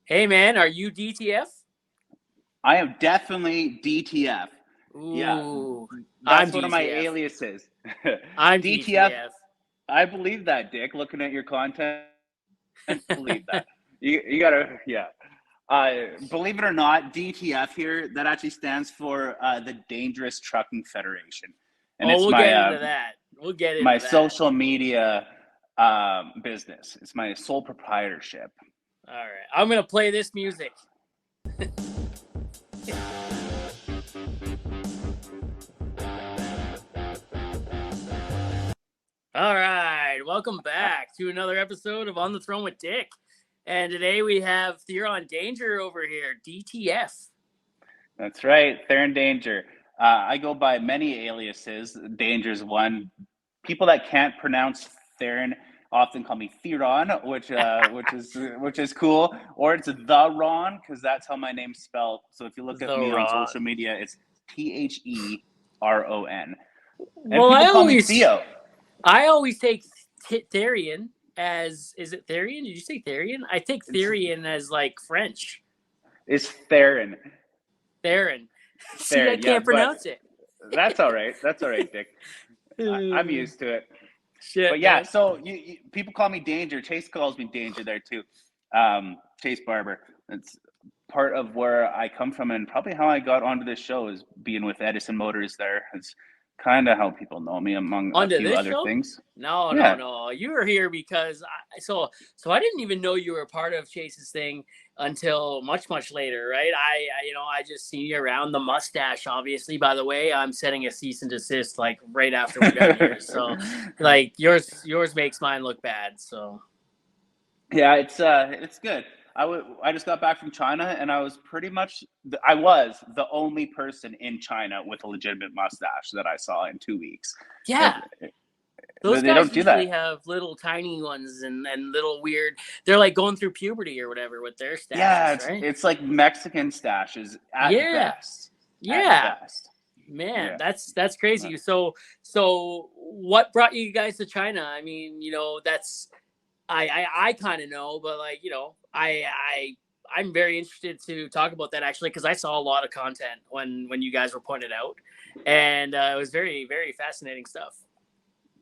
Hey man, are you DTF? I am definitely DTF. Yeah, Ooh, I'm that's one of my DTF. aliases. I'm DTF. DTF. I believe that, Dick. Looking at your content, believe that. You gotta, yeah. Believe it or not, DTF here, that actually stands for the Dangerous Trucking Federation, and Oh, it's we'll my get into that. We'll get my into that. social media business. It's my sole proprietorship. All right, I'm gonna play this music. All right, welcome back to another episode of On the Throne with Dick. And today we have Theron Danger over here, DTF. That's right, Theron Danger. I go by many aliases. Danger's one. People that can't pronounce Theron often call me Theron, which is cool. Or it's the Ron because that's how my name's spelled. So if you look at The me on Ron. social media, it's Theron, and Well, people call me Theo. I always take Therian as, is it Therian? Did you say Therian? I take It's Therian as like French. it's Theron. Theron. See, I Theron, yeah, can't but pronounce it. that's all right. That's all right, Dick. I'm used to it. But Shit, yeah, man. so people call me Danger. Chase calls me Danger there too. Chase Barber. It's part of where I come from, and probably how I got onto this show is being with Edison Motors. There, it's kind of how people know me, among a Onto few this other show? things. No, no, Yeah, no. You were here because so I didn't even know you were a part of Chase's thing until much, much later, right? I just see you around the mustache, obviously. By the way, I'm setting a cease and desist like right after we're done here. So like yours makes mine look bad. So yeah, it's good. I just got back from China, and I was pretty much I was the only person in China with a legitimate mustache that I saw in 2 weeks. It, yeah. Those they guys don't do usually that. have little tiny ones and little weird. They're like going through puberty or whatever with their Yeah, stashes, right? it's like Mexican stashes at Yeah, best. At yeah, best. man, Yeah. that's crazy. So what brought you guys to China? I mean, that's I kind of know, but like I'm very interested to talk about that actually because I saw a lot of content when you guys were pointed out, and it was very very fascinating stuff.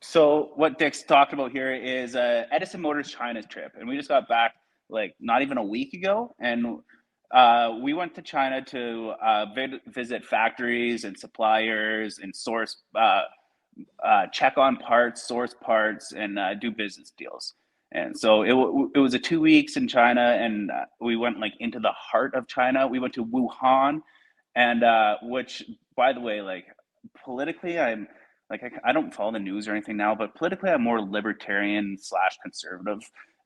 So what Dick's talked about here is Edison Motors China trip, and we just got back like not even a week ago, and we went to China to visit factories and suppliers and source check on parts, source parts, and do business deals. And so it was a 2 weeks in China, and we went like into the heart of China. We went to Wuhan, and which, by the way, like politically, I'm like I don't follow the news or anything now, but politically, I'm more libertarian slash conservative.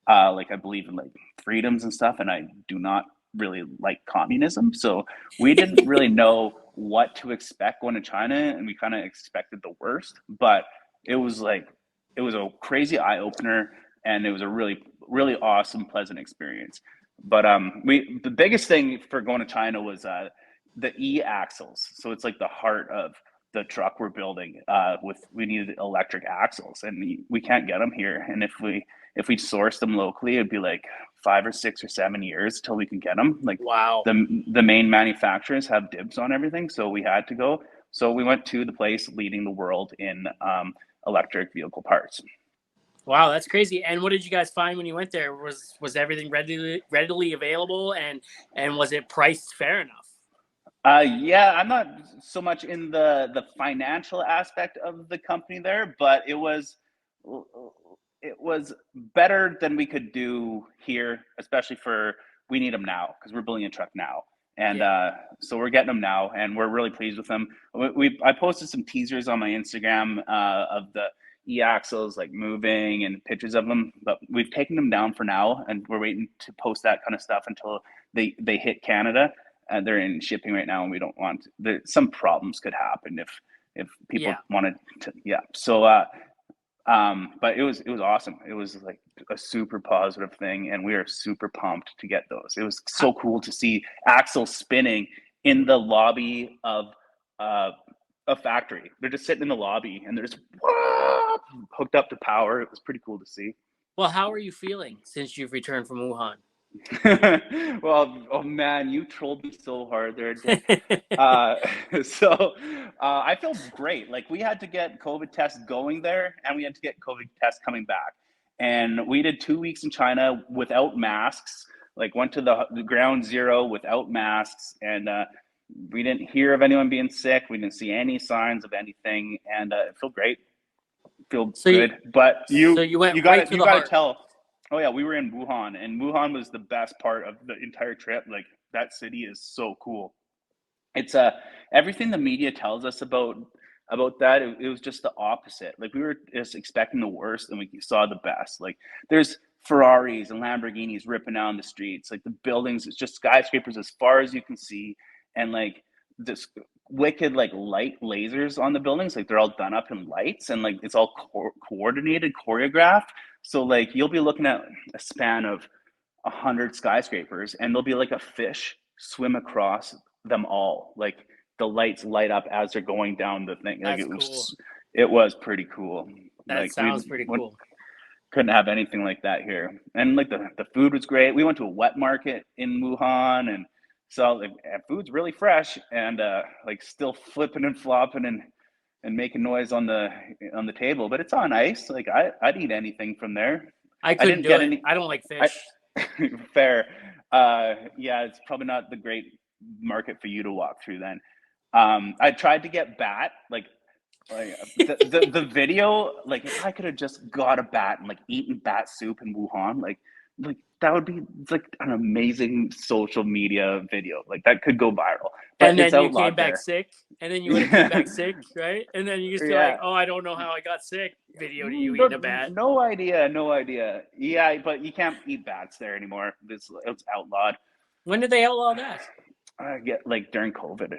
Like I believe in like freedoms and stuff, and I do not really like communism. So we didn't really know what to expect going to China, and we kind of expected the worst. But it was like it was a crazy eye opener, and it was a really awesome, pleasant experience. But we the biggest thing for going to China was the e axles. So it's like the heart of the truck we're building. With we needed electric axles, and we can't get them here. And if we source them locally, it'd be like 5 or 6 or 7 years till we can get them. Like Wow. the main manufacturers have dibs on everything, so we had to go. So we went to the place leading the world in electric vehicle parts. Wow, that's crazy. And what did you guys find when you went there? Was everything readily available and was it priced fair enough? Yeah, I'm not so much in the financial aspect of the company there, but it was better than we could do here, especially for we need them now because we're building a truck now, and Yeah. so we're getting them now, and we're really pleased with them. I posted some teasers on my Instagram of the e-axles like moving and pictures of them, but we've taken them down for now, and we're waiting to post that kind of stuff until they hit Canada. They're in shipping right now, and we don't want some problems could happen if people Yeah. wanted to. Yeah, so but it was awesome. It was like a super positive thing, and we are super pumped to get those. It was How, so cool to see axles spinning in the lobby of uh, a factory. They're just sitting in the lobby, and they're just hooked up to power. It was pretty cool to see. well, how are you feeling since you've returned from Wuhan? Well, oh man, you trolled me so hard there, Dick. Uh, so I feel great. Like we had to get COVID tests going there, and we had to get COVID tests coming back. And we did 2 weeks in China without masks. Like went to the ground zero without masks, and we didn't hear of anyone being sick. We didn't see any signs of anything, and it felt great. Feel So you good. But so you went you got right to to you the got to heart. tell. Oh yeah, we were in Wuhan, and Wuhan was the best part of the entire trip. Like that city is so cool. It's everything the media tells us about that. It was just the opposite. Like we were just expecting the worst, and we saw the best. Like there's Ferraris and Lamborghinis ripping down the streets. Like the buildings, it's just skyscrapers as far as you can see, and like this wicked like light lasers on the buildings. Like they're all done up in lights, and like it's all coordinated, choreographed. So like you'll be looking at a span of 100 skyscrapers, and there'll be like a fish swim across them all. Like the lights light up as they're going down the thing. Like That's cool. it was pretty cool. That Like we sounds pretty cool. couldn't have anything like that here. And like the food was great. We went to a wet market in Wuhan, and so like food's really fresh, and like still flipping and flopping and making noise on the table, but it's on ice. Like I'd eat anything from there. I I couldn't didn't do get it. any. I don't like I fish. fair. Yeah, it's probably not the great market for you to walk through then. I tried to get bat, like the video, like if I could have just got a bat and like eaten bat soup in Wuhan, like that would be like an amazing social media video. Like that could go viral, but And it's then you came outlawed back there. sick, and then you would have came Yeah. back sick, right? And then you just be like, "Oh, I don't know how I got sick." Video to you No, eating a bat. no idea, no idea. Yeah, but you can't eat bats there anymore. It's outlawed. When did they outlaw that? I get like during COVID.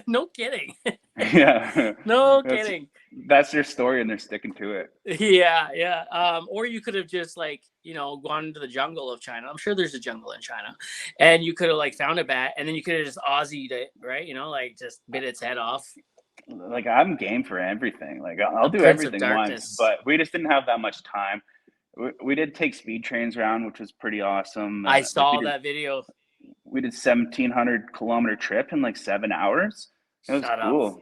No kidding. Yeah, No that's kidding. that's their story, and they're sticking to it. Yeah, yeah. Or you could have just like, gone into the jungle of China. I'm sure there's a jungle in China. And you could have like found a bat and then you could have just Aussied it, right? Like just bit its head off. Like I'm game for everything. Like I'll The do Prince of everything once, Darkness. but we just didn't have that much time. We did take speed trains around, which was pretty awesome. I Like saw that video. we did 1,700 kilometer trip in like 7 hours. It was Shut up. cool.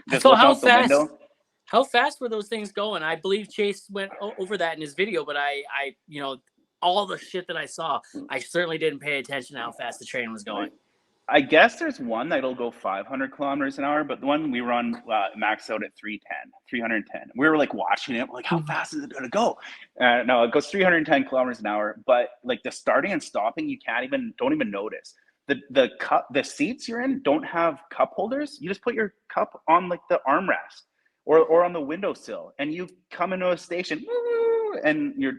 Just So looking out the window. how fast were those things going? I believe Chase went over that in his video, but all the shit that I saw, I certainly didn't pay attention to how fast the train was going. I guess there's one that'll go 500 kilometers an hour, but the one we run maxed out at 310. We were like watching it, like how fast is it going to go? No, it goes 310 kilometers an hour, but like the starting and stopping, you don't even notice. The seats you're in don't have cup holders. You just put your cup on like the armrest or on the windowsill, and you come into a station, and your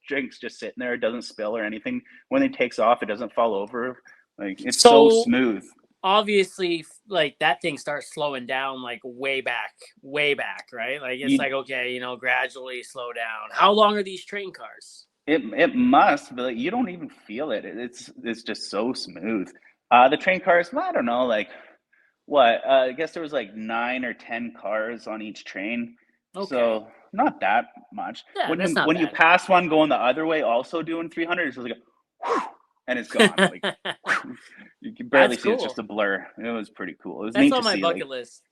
drink's just sitting there. It doesn't spill or anything. When it takes off, it doesn't fall over. Like it's so smooth. Obviously, like that thing starts slowing down like way back, right? Like it's like, okay, gradually slow down. How long are these train cars? It must, but like, you don't even feel it. It's just so smooth. The train cars, well, I don't know, like what? I guess there was like 9 or 10 cars on each train, Okay. So not that much. Yeah, that's not when bad. you pass one going the other way, also doing 300, it's just like whew, and it's gone. Like you can barely see. Cool. It's just a blur. It was pretty cool. It was neat on to my see. Bucket list.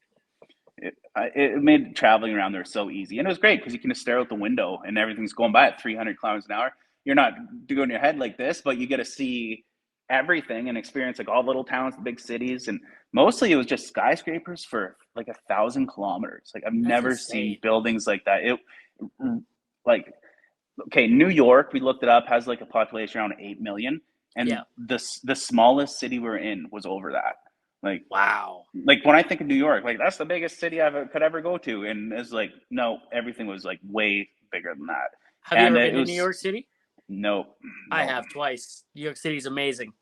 It made traveling around there so easy, and it was great because you can just stare out the window and everything's going by at 300 kilometers an hour. You're not doing your head like this, but you get to see everything and experience like all little towns, the big cities, and mostly it was just skyscrapers for like 1,000 kilometers. Like I've never seen buildings like that. It like okay, New York, we looked it up, has like a population around 8 million, and the smallest city we're in was over that. Like wow. Like when I think of New York, like that's the biggest city I could ever go to, and it's like no, everything was like way bigger than that. Have you ever been to New York City? No, I have twice. New York City's amazing.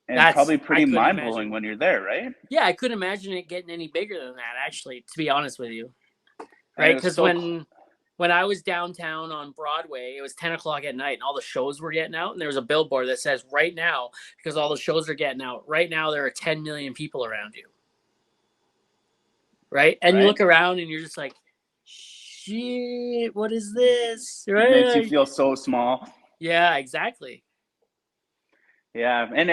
And it's probably pretty mind-blowing when you're there, right? Yeah, I couldn't imagine it getting any bigger than that, actually, to be honest with you. Right? Because when I was downtown on Broadway, it was 10 o'clock at night, and all the shows were getting out, and there was a billboard that says, right now, because all the shows are getting out, right now there are 10 million people around you. Right? And you look around, and you're just like, shit, what is this? Right? It makes you feel so small. Yeah, exactly. Yeah, and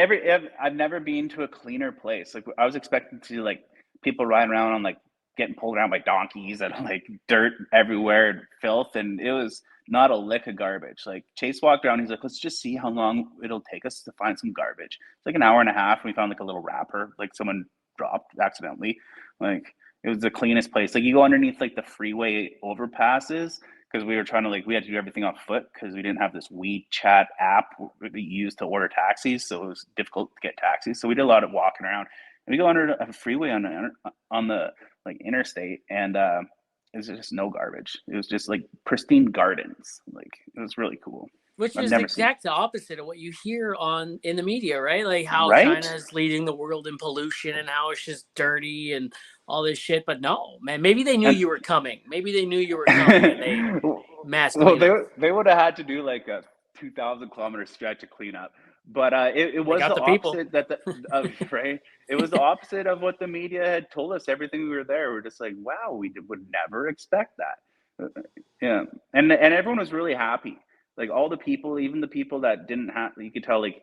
I've never been to a cleaner place. Like I was expecting to like people riding around on like getting pulled around by donkeys and like dirt everywhere and filth, and it was not a lick of garbage. Like Chase walked around, he's like, "Let's just see how long it'll take us to find some garbage." It's like an hour and a half, and we found like a little wrapper, like someone dropped accidentally. Like it was the cleanest place. Like you go underneath like the freeway overpasses because we were trying to like we had to do everything on foot because we didn't have this WeChat app we used to order taxis, so it was difficult to get taxis. So we did a lot of walking around, and we go under a freeway on the like interstate, and it was just no garbage. It was just like pristine gardens. Like it was really cool. Which I've is the never seen exact opposite of what you hear on in the media, right? Like how China right. is leading the world in pollution and how it's just dirty and all this shit. But no, man, maybe they knew And you were coming. Maybe they knew you were coming and they mass well, cleanup. they would have had to do like a 2,000 kilometer stretch of cleanup, but it They was got the the people. opposite that the of right. It was the opposite of what the media had told us. Everything we were there, we're just like, wow, would never expect that. Yeah, and everyone was really happy. Like all the people, even the people that didn't have, you could tell like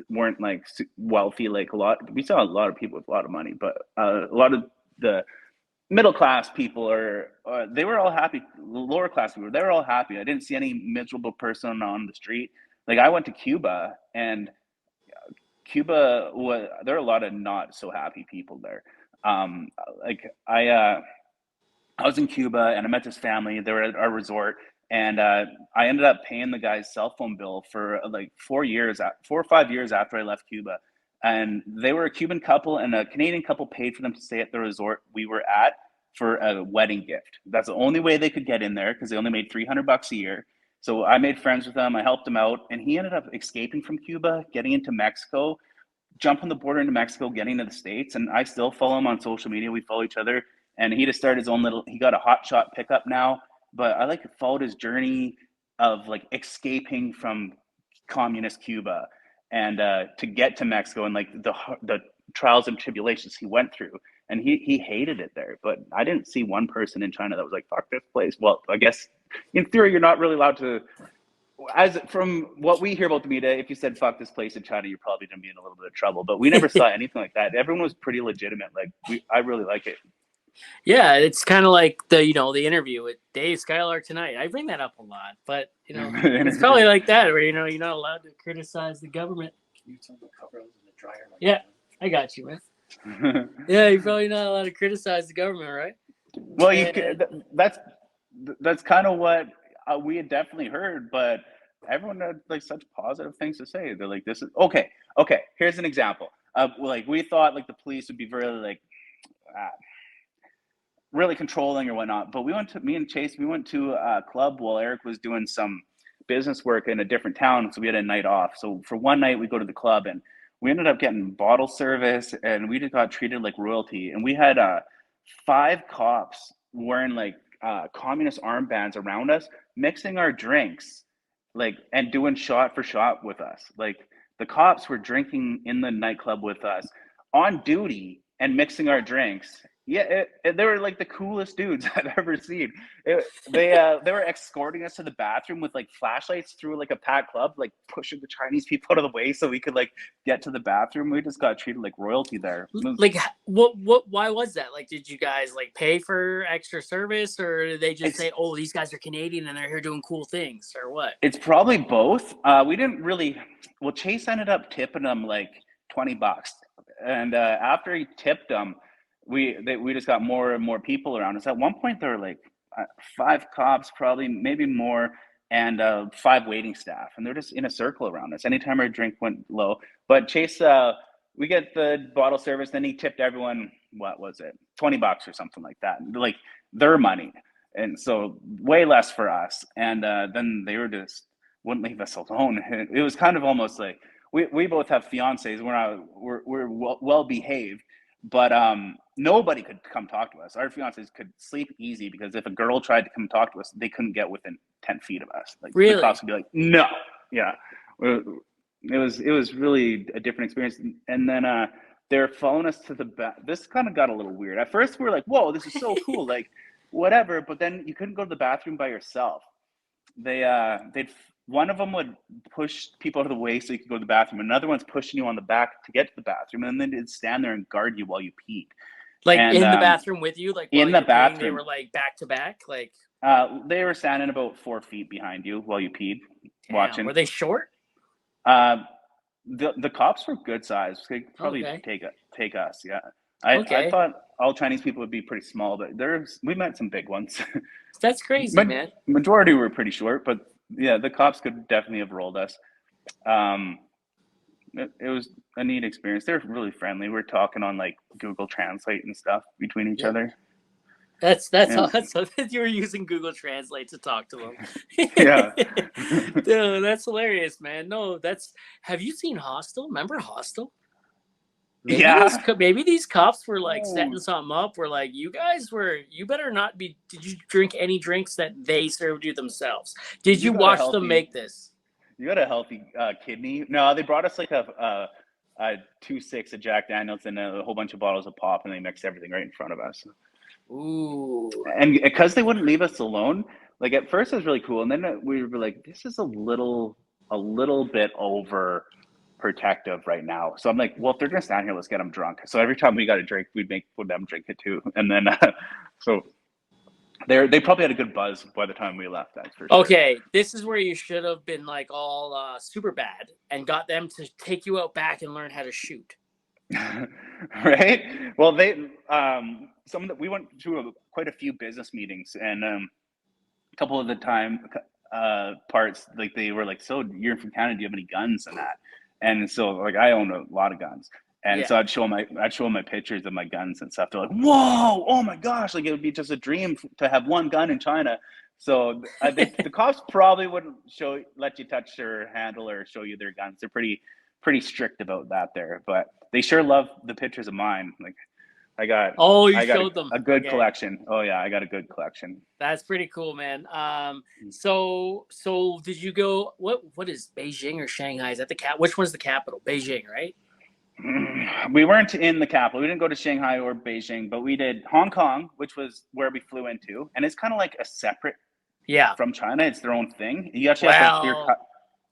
weren't like wealthy. Like a lot, we saw a lot of people with a lot of money, but a lot of the middle class people are they were all happy. Lower class people, they were all happy. I didn't see any miserable person on the street. Like I went to Cuba, and Cuba was there are a lot of not so happy people there. um like I was in Cuba and I met this family. They were at our resort, and I ended up paying the guy's cell phone bill for like 4 years, 4 or 5 years after I left Cuba. And they were a Cuban couple, and a Canadian couple paid for them to stay at the resort we were at for a wedding gift. That's the only way they could get in there because they only made $300 a year. So I made friends with them. I helped him out, and he ended up escaping from Cuba, getting into Mexico, jumping the border into Mexico, getting to the States, and I still follow him on social media. We follow each other, and he just started his own little. He got a hot shot pickup now, but I like followed his journey of like escaping from communist Cuba and to get to Mexico and like the trials and tribulations he went through. And he hated it there, but I didn't see one person in China that was like fuck this place. Well, I guess in theory you're not really allowed to, as from what we hear about the media, if you said fuck this place in China, you're probably gonna be in a little bit of trouble. But we never saw anything like that. Everyone was pretty legitimate. Like I really like it. Yeah, it's kind of like the interview with Dave Skylark tonight. I bring that up a lot, but it's probably like that where you're not allowed to criticize the government. Can you turn the cover on the dryer? Yeah, I got you, man. Yeah, you're probably not allowed to criticize the government, right? Well, that's kind of what we had definitely heard, but everyone had like such positive things to say. They're like, "This is okay." Okay, here's an example. Like we thought like the police would be very like uh, really controlling or whatnot. But me and Chase, we went to a club while Eric was doing some business work in a different town. So we had a night off. So for one night, we go to the club, and we ended up getting bottle service, and we just got treated like royalty. And we had five cops wearing like communist armbands around us, mixing our drinks, like, and doing shot for shot with us. Like the cops were drinking in the nightclub with us on duty and mixing our drinks. Yeah, they were like the coolest dudes I've ever seen. They were escorting us to the bathroom with like flashlights through like a packed club, like pushing the Chinese people out of the way so we could like get to the bathroom. We just got treated like royalty there. Like, what? Why was that? Like, did you guys like pay for extra service, or did they just It's say, "Oh, these guys are Canadian and they're here doing cool things," or what? it's probably both. We didn't really. Well, Chase ended up tipping them like $20, and after he tipped them, we just got more and more people around us. At one point, there were like five cops, probably maybe more, and five waiting staff, and they're just in a circle around us. Anytime our drink went low, but Chase, we get the bottle service. Then he tipped everyone. What was it? $20 or something like that. Like their money, and so way less for us. And then they were just wouldn't leave us alone. It was kind of almost like we both have fiancés. We're well behaved, but nobody could come talk to us. Our fiancés could sleep easy because if a girl tried to come talk to us, they couldn't get within 10 feet of us. Like the Really? cops would be like, no, yeah. It was really a different experience. And then they're following us to the back. This kind of got a little weird. At first, we were like, whoa, this is so cool, like whatever. But then you couldn't go to the bathroom by yourself. They'd one of them would push people out of the way so you could go to the bathroom. Another one's pushing you on the back to get to the bathroom, and then they'd stand there and guard you while you peed. Like And in the bathroom with you, like while in the you're peeing, they bathroom, were like back to back. Like, they were standing about 4 feet behind you while you peed, damn, watching. were they short? Uh, the cops were good size. They could probably Okay, take us. Yeah, I okay, thought all Chinese people would be pretty small, but we met some big ones. that's crazy, man. Majority were pretty short, but yeah, the cops could definitely have rolled us. Um, it was a neat experience. They're really friendly. We're talking on like Google Translate and stuff between each Yeah. other. That's Yeah, all. That's all, you were using Google Translate to talk to them. yeah, Dude, that's hilarious, man. No, that's. Have you seen Hostel? Remember Hostel? yeah. Maybe these cops were like Oh, setting something up. Where like you better not be. Did you drink any drinks that they served you themselves? Did you you got a watch them healthy make this? You got a healthy kidney. No, they brought us like a 2.6 of Jack Daniels and a whole bunch of bottles of pop, and they mixed everything right in front of us. Ooh. And because they wouldn't leave us alone, like at first it was really cool, and then we were like, this is a little bit over protective right now. So I'm like, well, if they're gonna stand here, let's get them drunk. So every time we got a drink, we'd make them drink it too, and then so they probably had a good buzz by the time we left. That's for sure. Okay, this is where you should have been like all super bad and got them to take you out back and learn how to shoot. Right? Well, we went through quite a few business meetings, and a couple of the time parts, like they were like, "So you're from Canada? Do you have any guns and that?" And so, like, I own a lot of guns, and so Yeah. I'd show them my pictures of my guns and stuff. They're like, "Whoa! Oh my gosh! Like it would be just a dream to have one gun in China." So the cops probably wouldn't let you touch or handle or show you their guns. They're pretty strict about that there, but they sure love the pictures of mine. Like I got Oh, you I got showed them. a good Okay. collection. Oh yeah, I got a good collection. That's pretty cool, man. So did you go? What is Beijing or Shanghai? Is that the cap? Which one's the capital? Beijing, right? We weren't in the capital. We didn't go to Shanghai or Beijing, but we did Hong Kong, which was where we flew into, and it's kind of like a separate Yeah. from China. It's their own thing. You actually have to clear Well, cut.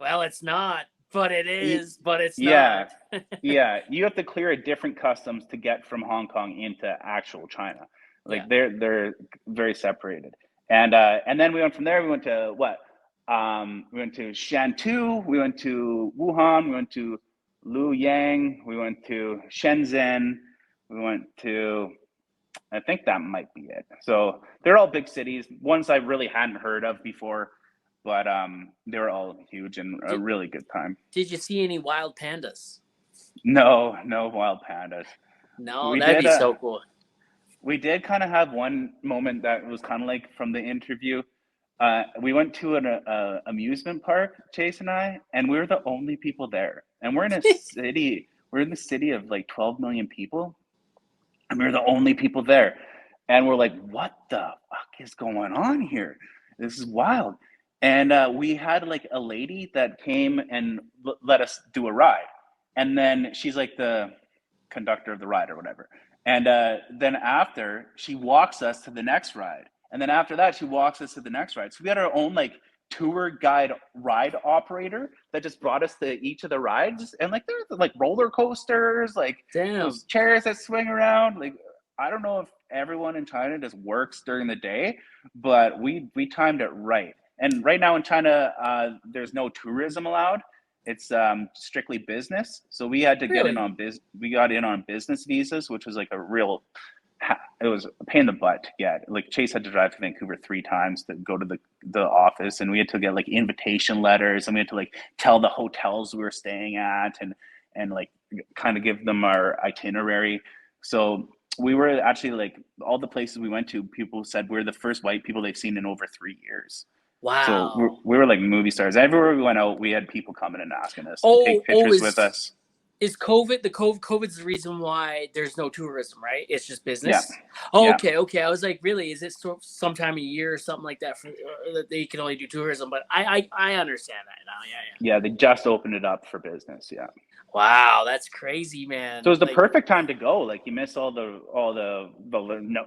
well, it's not, but it is, but it's Yeah, not. yeah. You have to clear a different customs to get from Hong Kong into actual China. Yeah. Like they're very separated. And then we went from there. We went to what? We went to Shantou. We went to Wuhan. We went to Luoyang. We went to Shenzhen. We went to. I think that might be it. So they're all big cities. Ones I really hadn't heard of before, but they were all huge and a Did really good time. Did you see any wild pandas? No, no wild pandas. No, We that'd did be so cool. we did kind of have one moment that was kind of like from the interview. We went to an amusement park, Chase and I, and we were the only people there. And we're in a city. We're in the city of like 12 million people, and we were the only people there. And we're like, what the fuck is going on here? This is wild. And we had like a lady that came and let us do a ride. And then she's like the conductor of the ride or whatever. And then after, she walks us to the next ride. And then after that, she walks us to the next ride. So we had our own like tour guide ride operator that just brought us to each of the rides. And like there's like roller coasters, like Damn. those chairs that swing around. Like I don't know if everyone in China just works during the day, but we timed it right. And right now in China, there's no tourism allowed. It's strictly business. So we had to get in Really? on we got in on business visas, which was like a real it was a pain in the butt to get. Like Chase had to drive to Vancouver 3 times to go to the office, and we had to get like invitation letters, and we had to like tell the hotels we were staying at, and like kind of give them our itinerary. So we were actually like all the places we went to, people said we're the first white people they've seen in over 3 years. So Wow. we were like movie stars. Everywhere we went out, we had people coming and asking us to take Oh, pictures with us. is COVID's the reason why there's no tourism, right? It's just Yeah, business. Oh, yeah, okay. I was like, really? Is it sometime a year or something like that that they can only do tourism? But I understand that now. Yeah, yeah. yeah. They just opened it up for business. Yeah. Wow, that's crazy, So man. it's the perfect time to go. Like you miss all the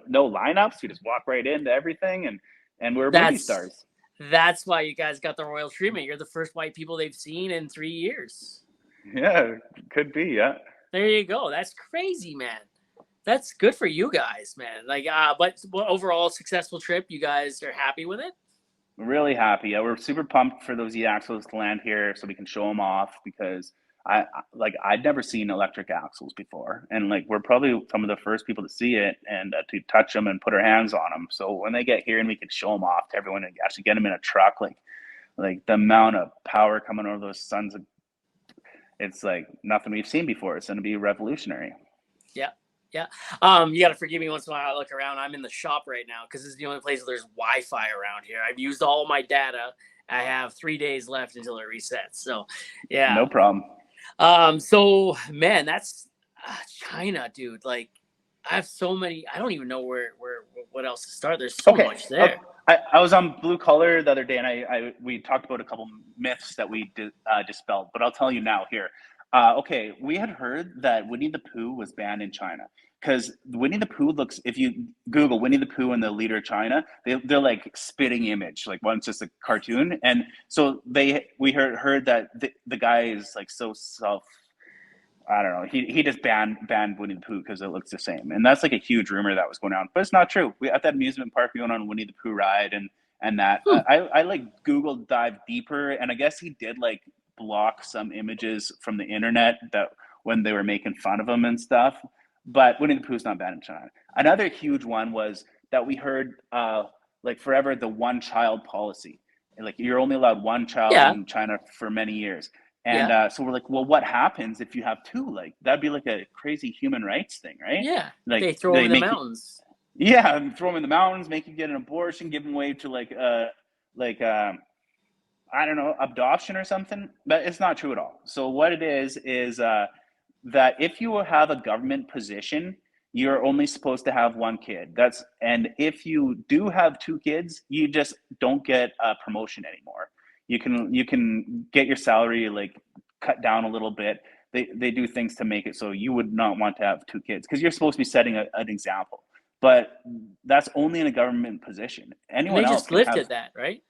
no lineups. You just walk right into everything, and we're movie That's stars. That's why you guys got the royal treatment. You're the first white people they've seen in 3 years. Yeah, could be. Yeah. There you go. That's crazy, man. That's good for you guys, man. Like, but overall successful trip. You guys are happy with it? Really happy. Yeah, we're super pumped for those e-axles to land here so we can show them off because like I'd never seen electric axles before, and like we're probably some of the first people to see it and to touch them and put our hands on them. So when they get here and we can show them off to everyone and actually get them in a truck, like the amount of power coming over those sons of, it's like nothing we've seen before. It's going to be revolutionary. Yeah. Yeah. You got to forgive me once in a while I look around. I'm in the shop right now because this is the only place where there's Wi-Fi around here. I've used all my data. I have 3 days left until it resets. So, yeah. No problem. So man, that's China, dude. Like, I have so many. I don't even know where what else to start. There's so much there. I was on Blue Collar the other day, and we talked about a couple myths that we dispelled. But I'll tell you now here. Okay, we had heard that Winnie the Pooh was banned in China because Winnie the Pooh looks. If you Google Winnie the Pooh and the leader of China, they're like spitting image. Like one's just a cartoon, and so we heard that the guy is like so self. I don't know. He just banned Winnie the Pooh because it looks the same, and that's like a huge rumor that was going on, but it's not true. We at that amusement park, we went on Winnie the Pooh ride, and that I like Google dive deeper, and I guess he did like block some images from the internet that when they were making fun of him and stuff. But Winnie the Pooh's not banned in China. Another huge one was that we heard like forever the one child policy, like you're only allowed one child in China for many years. And so we're like, well, what happens if you have two? Like, that'd be like a crazy human rights thing, right? Yeah. Like they throw them in the mountains. Throw them in the mountains, make you get an abortion, give them away to like I don't know, adoption or something. But it's not true at all. So what it is that if you have a government position, you're only supposed to have one kid. And if you do have two kids, you just don't get a promotion anymore. You can get your salary like cut down a little bit. They do things to make it so you would not want to have two kids because you're supposed to be setting an example. But that's only in a government position. Anyone else just lifted have, that, right?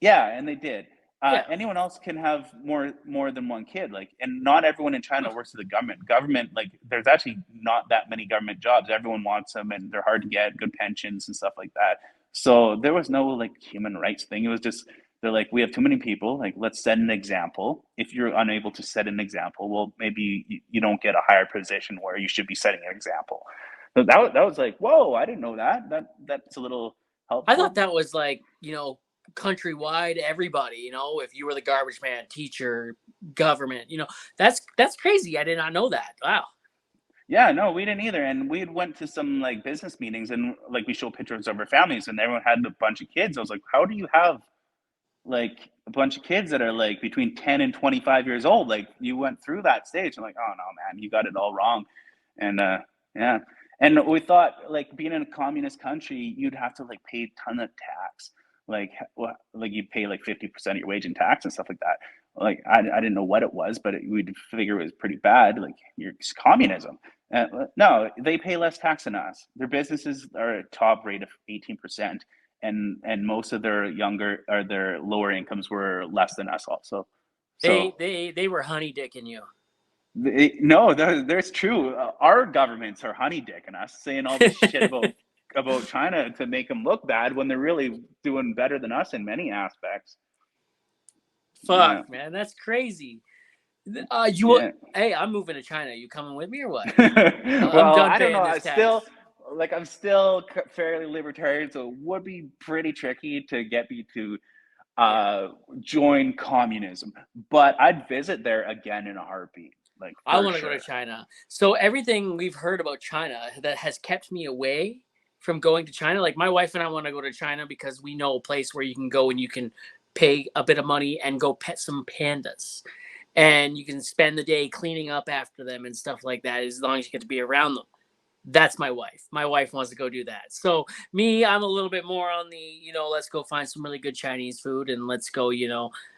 Yeah, and they did. Anyone else can have more than one kid. Like, and not everyone in China works for the government. Government, like, there's actually not that many government jobs. Everyone wants them, and they're hard to get. Good pensions and stuff like that. So there was no like human rights thing. It was just they're like, we have too many people. Like, let's set an example. If you're unable to set an example, well, maybe you don't get a higher position where you should be setting an example. So that was like, whoa, I didn't know that. That's a little helpful. I thought that was like, countrywide, everybody, if you were the garbage man, teacher, government, that's crazy. I did not know that. Wow. Yeah, no, we didn't either. And we went to some like business meetings and like we show pictures of our families and everyone had a bunch of kids. I was like, how do you have like a bunch of kids that are like between 10 and 25 years old? Like you went through that stage. I'm like, oh no, man, you got it all wrong. And yeah. And we thought like being in a communist country, you'd have to like pay a ton of tax. Like you'd pay like 50% of your wage in tax and stuff like that. Like I didn't know what it was, but we'd figure it was pretty bad. Like it's communism. No, they pay less tax than us. Their businesses are at top rate of 18%, and most of their their lower incomes were less than us also. So they were honey dicking you. No, that's true. Our governments are honey dicking us, saying all this shit about China to make them look bad when they're really doing better than us in many aspects. Fuck, man, that's crazy. Hey, I'm moving to China. You coming with me or what? Well, I don't know. I'm still fairly libertarian, so it would be pretty tricky to get me to join communism. But I'd visit there again in a heartbeat. Like I want to go to China. So everything we've heard about China that has kept me away from going to China, like my wife and I want to go to China because we know a place where you can go and you can pay a bit of money and go pet some pandas. And you can spend the day cleaning up after them and stuff like that as long as you get to be around them. That's my wife. My wife wants to go do that. So me, I'm a little bit more on the, let's go find some really good Chinese food and let's go,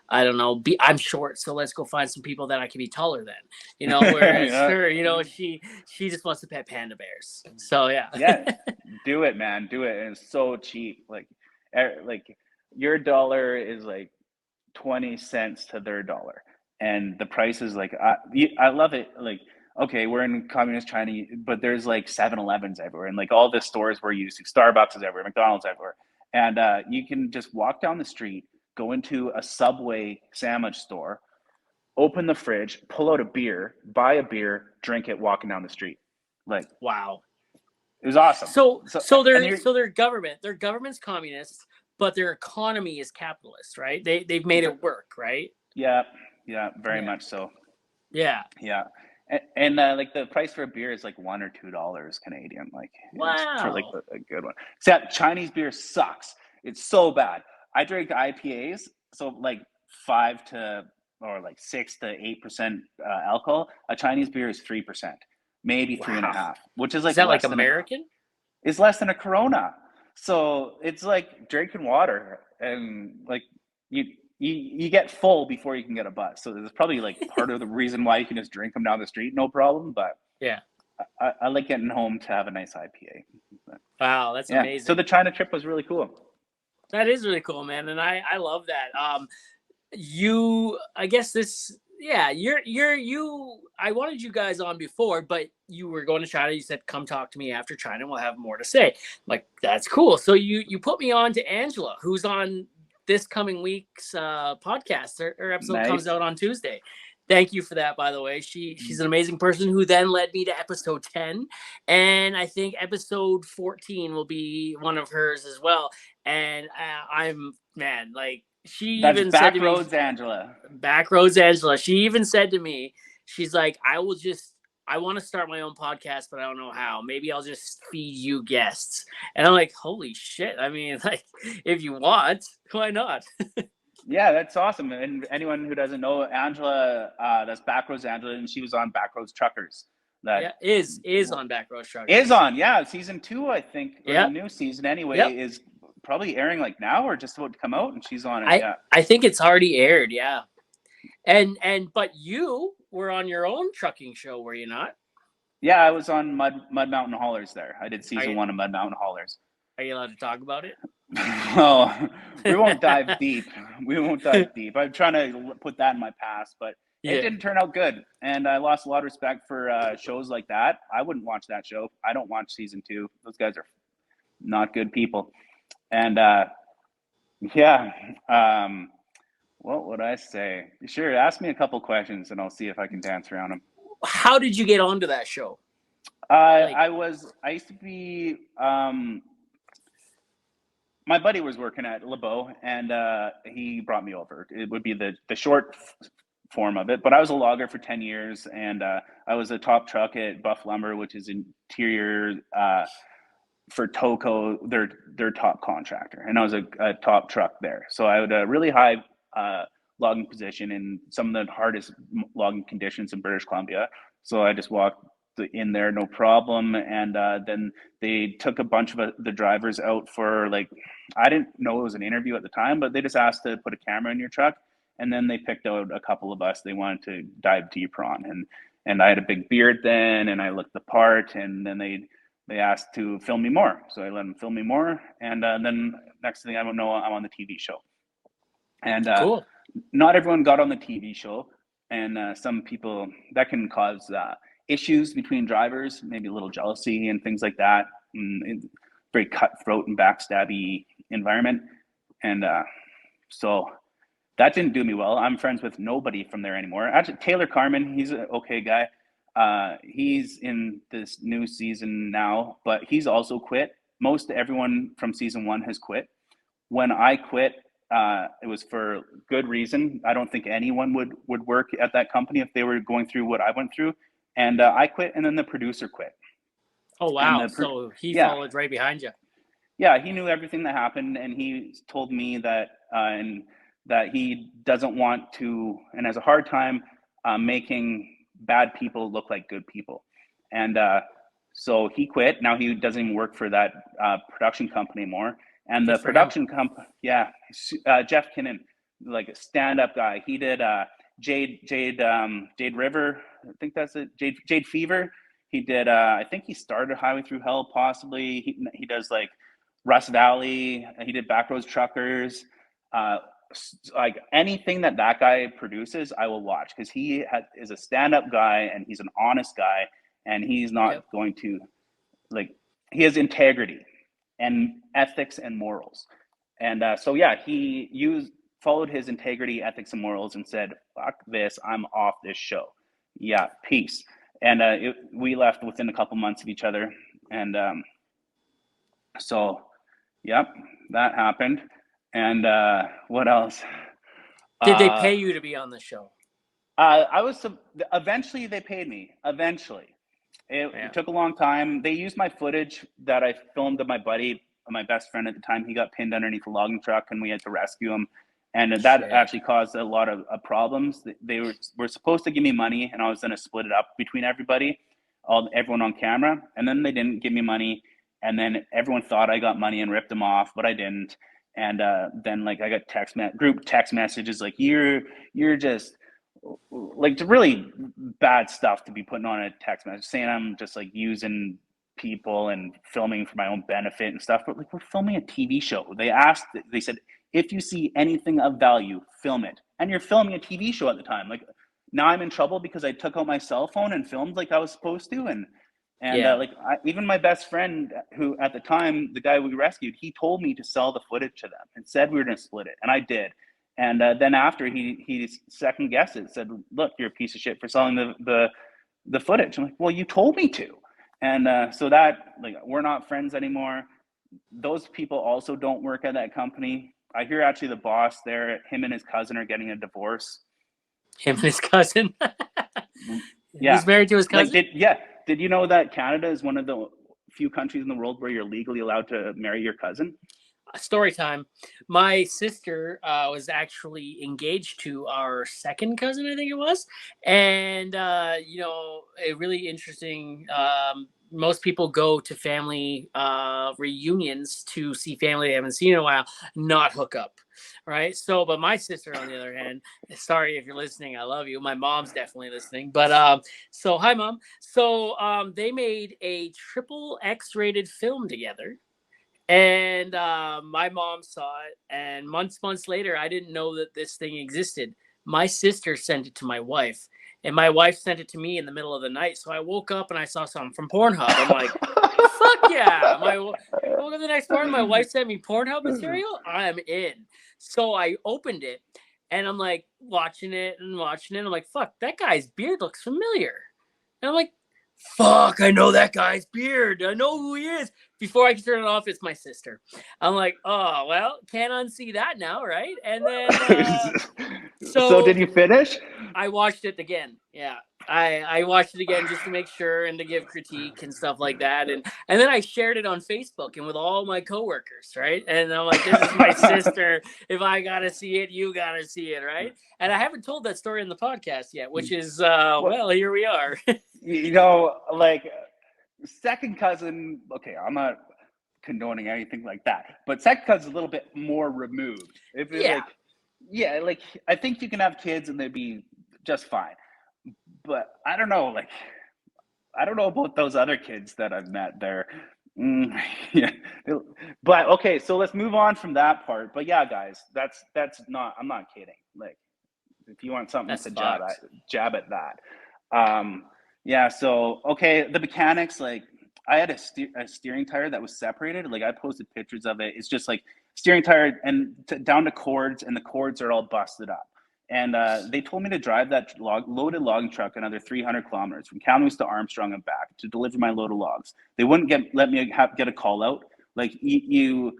I don't know, I'm short, so let's go find some people that I can be taller than, whereas her, she just wants to pet panda bears. So yeah. Yeah, do it, man. Do it. And it's so cheap. Like your dollar is like 20 cents to their dollar, and the price is like I love it. Like, okay, we're in communist China, but there's like 7-Elevens everywhere, and like all the stores we're using, Starbucks is everywhere, McDonald's everywhere, and you can just walk down the street, go into a Subway sandwich store, open the fridge, pull out a beer, buy a beer, drink it, walking down the street. Like, Wow. it was awesome. So So, so and their you're, so their government's communist, but their economy is capitalist, right? They've made it work, right? yeah, yeah, very Yeah. much so. Yeah. Yeah. And like the price for a beer is like $1 or $2 Canadian. Like, it's for like Wow. a good one. Except Chinese beer sucks. It's so bad. I drink IPAs, so like 6 to 8% alcohol. A Chinese beer is 3%, maybe three and a Wow. half, which is Is like that like less than a American? is less than a Corona. So it's like drinking water, and like you you get full before you can get a buzz. So there's probably like part of the reason why you can just drink them down the street, no problem. But Yeah. I like getting home to have a nice IPA. But Wow, that's yeah, so amazing. the China trip was really cool. That is really cool, man, and I love that. You, I guess this, yeah, you. I wanted you guys on before, but you were going to China. You said, "Come talk to me after China. We'll have more to say." Like, that's cool. So you put me on to Angela, who's on this coming week's podcast. Her episode comes Nice. out on Tuesday. Thank you for that, by the way. She's an amazing person who then led me to episode 10, and I think episode 14 will be one of hers as well. And I'm, man, like, she That's even said back to me, roads, Angela. Backroads Angela, she even said to me, she's like, I want to start my own podcast, but I don't know how. Maybe I'll just feed you guests. And I'm like, holy shit. I mean, like, if you want, why not? Yeah, that's awesome. And anyone who doesn't know Angela, that's Backroads Angela, and she was on Backroads Truckers. That Yeah, is on Backroads is Truckers. on, yeah, season 2, I think, or the Yep. new season anyway, Yep. is probably airing like now or just about to come out, and she's on it. I Yeah, I think it's already aired, yeah. And but you were on your own trucking show, were you not? yeah. I was on Mud Mountain Haulers there. I did Are season you 1 of Mud Mountain Haulers. are you allowed to talk about it? Oh, we won't dive deep. We won't dive deep. I'm trying to put that in my past, but it Yeah. didn't turn out good, and I lost a lot of respect for shows like that. I wouldn't watch that show. I don't watch season 2. Those guys are not good people. And yeah, what would I say? Sure, ask me a couple questions, and I'll see if I can dance around them. How did you get onto that show? Like, I used to be, my buddy was working at LeBeau, and he brought me over. It would be the short form of it, but I was a logger for 10 years, and I was a top truck at Buff Lumber, which is interior for Toco, their top contractor, and I was a top truck there. So I had a really high logging position in some of the hardest logging conditions in British Columbia. So I just walked in there, no problem. And then they took a bunch of the drivers out for, like, I didn't know it was an interview at the time, but they just asked to put a camera in your truck. And then they picked out a couple of us they wanted to dive deeper on. And I had a big beard then, and I looked the part, and then they asked to film me more. So I let them film me more. And then next thing I don't know, I'm on the TV show. And cool. not everyone got on the TV show. And some people, that can cause issues between drivers, maybe a little jealousy and things like that. Very cutthroat and backstabby environment. And so that didn't do me well. I'm friends with nobody from there anymore. Actually, Taylor Carmen, he's an okay guy. He's in this new season now, but he's also quit. Most everyone from season 1 has quit. When I quit, it was for good reason. I don't think anyone would work at that company if they were going through what I went through. And I quit, and then the producer quit. Oh And wow! So he yeah, followed right behind you. yeah, he knew everything that happened, and he told me that and that he doesn't want to, and has a hard time making bad people look like good people. And so he quit. Now he doesn't even work for that production company anymore. And the Good for him. production company, yeah, Jeff Kinnan, like a stand-up guy. He did Jade River. I think that's it. Jade Fever. He did. I think he started Highway Through Hell. Possibly he does like Rust Valley. He did Backroads Truckers. like anything that guy produces, I will watch because is a stand-up guy and he's an honest guy and he's not Yep. going to like he has integrity and ethics and morals. And so yeah, he followed his integrity, ethics, and morals, and said, "Fuck this! I'm off this show." Yeah, peace. And we left within a couple months of each other, and so yep, that happened. And what else? Did they Uh, pay you to be on the show? I was eventually they paid me. Eventually, it Yeah. took a long time. They used my footage that I filmed of my buddy, my best friend at the time. He got pinned underneath a logging truck, and we had to rescue him. And that Shit. actually caused a lot of problems. They were supposed to give me money, and I was going to split it up between everybody, everyone on camera. And then they didn't give me money, and then everyone thought I got money and ripped them off, but I didn't. And then like I got group text messages like you're just like really bad stuff to be putting on a text message saying I'm just like using people and filming for my own benefit and stuff. But like we're filming a TV show. They said, if you see anything of value, film it. And you're filming a TV show at the time. Like now I'm in trouble because I took out my cell phone and filmed like I was supposed to. And Yeah. even my best friend, who at the time, the guy we rescued, he told me to sell the footage to them and said we were going to split it. And I did. And then after he second guessed it, said, "Look, you're a piece of shit for selling the footage." I'm like, "Well, you told me to." And so that like we're not friends anymore. Those people also don't work at that company. I hear actually the boss there, him and his cousin are getting a divorce. Him and his cousin. Yeah, He's married to his like cousin. did you know that Canada is one of the few countries in the world where you're legally allowed to marry your cousin? Story time. My sister was actually engaged to our second cousin, I think it was, and a really interesting. Most people go to family reunions to see family they haven't seen in a while, not hook up, right? So, but my sister, on the other hand, sorry if you're listening, I love you. My mom's definitely listening, but so hi, mom. So, they made a triple X rated film together, and my mom saw it, and months later, I didn't know that this thing existed. My sister sent it to my wife, and my wife sent it to me in the middle of the night. So I woke up and I saw something from Pornhub. I'm like, fuck yeah. I woke up the next morning, my wife sent me Pornhub material. I'm in. So I opened it, and I'm like watching it and watching it. I'm like, fuck, that guy's beard looks familiar. And I'm like, fuck, I know that guy's beard. I know who he is. Before I can turn it off, it's my sister. I'm like, oh, well, can't unsee that now, right? And then, So did so you finish? I watched it again. Yeah. I watched it again just to make sure and to give critique and stuff like that. And then I shared it on Facebook and with all my coworkers, right? And I'm like, this is my sister. If I gotta see it, you gotta see it, right? And I haven't told that story in the podcast yet, which is well, here we are. Like second cousin. Okay, I'm not condoning anything like that, but second cousin's a little bit more removed. If it Yeah. like, yeah, like I think you can have kids and they'd be just fine. But I don't know, like I don't know about those other kids that I've met there. Yeah, but okay, so let's move on from that part. But yeah, guys, that's not. I'm not kidding. Like, if you want something That's to fucked. jab at that. Yeah. So okay, the mechanics. Like, I had a steering tire that was separated. Like, I posted pictures of it. It's just like steering tire and down to cords, and the cords are all busted up. And they told me to drive that loaded logging truck another 300 kilometers from Kamloops to Armstrong and back to deliver my load of logs. They wouldn't let me get a call out. Like you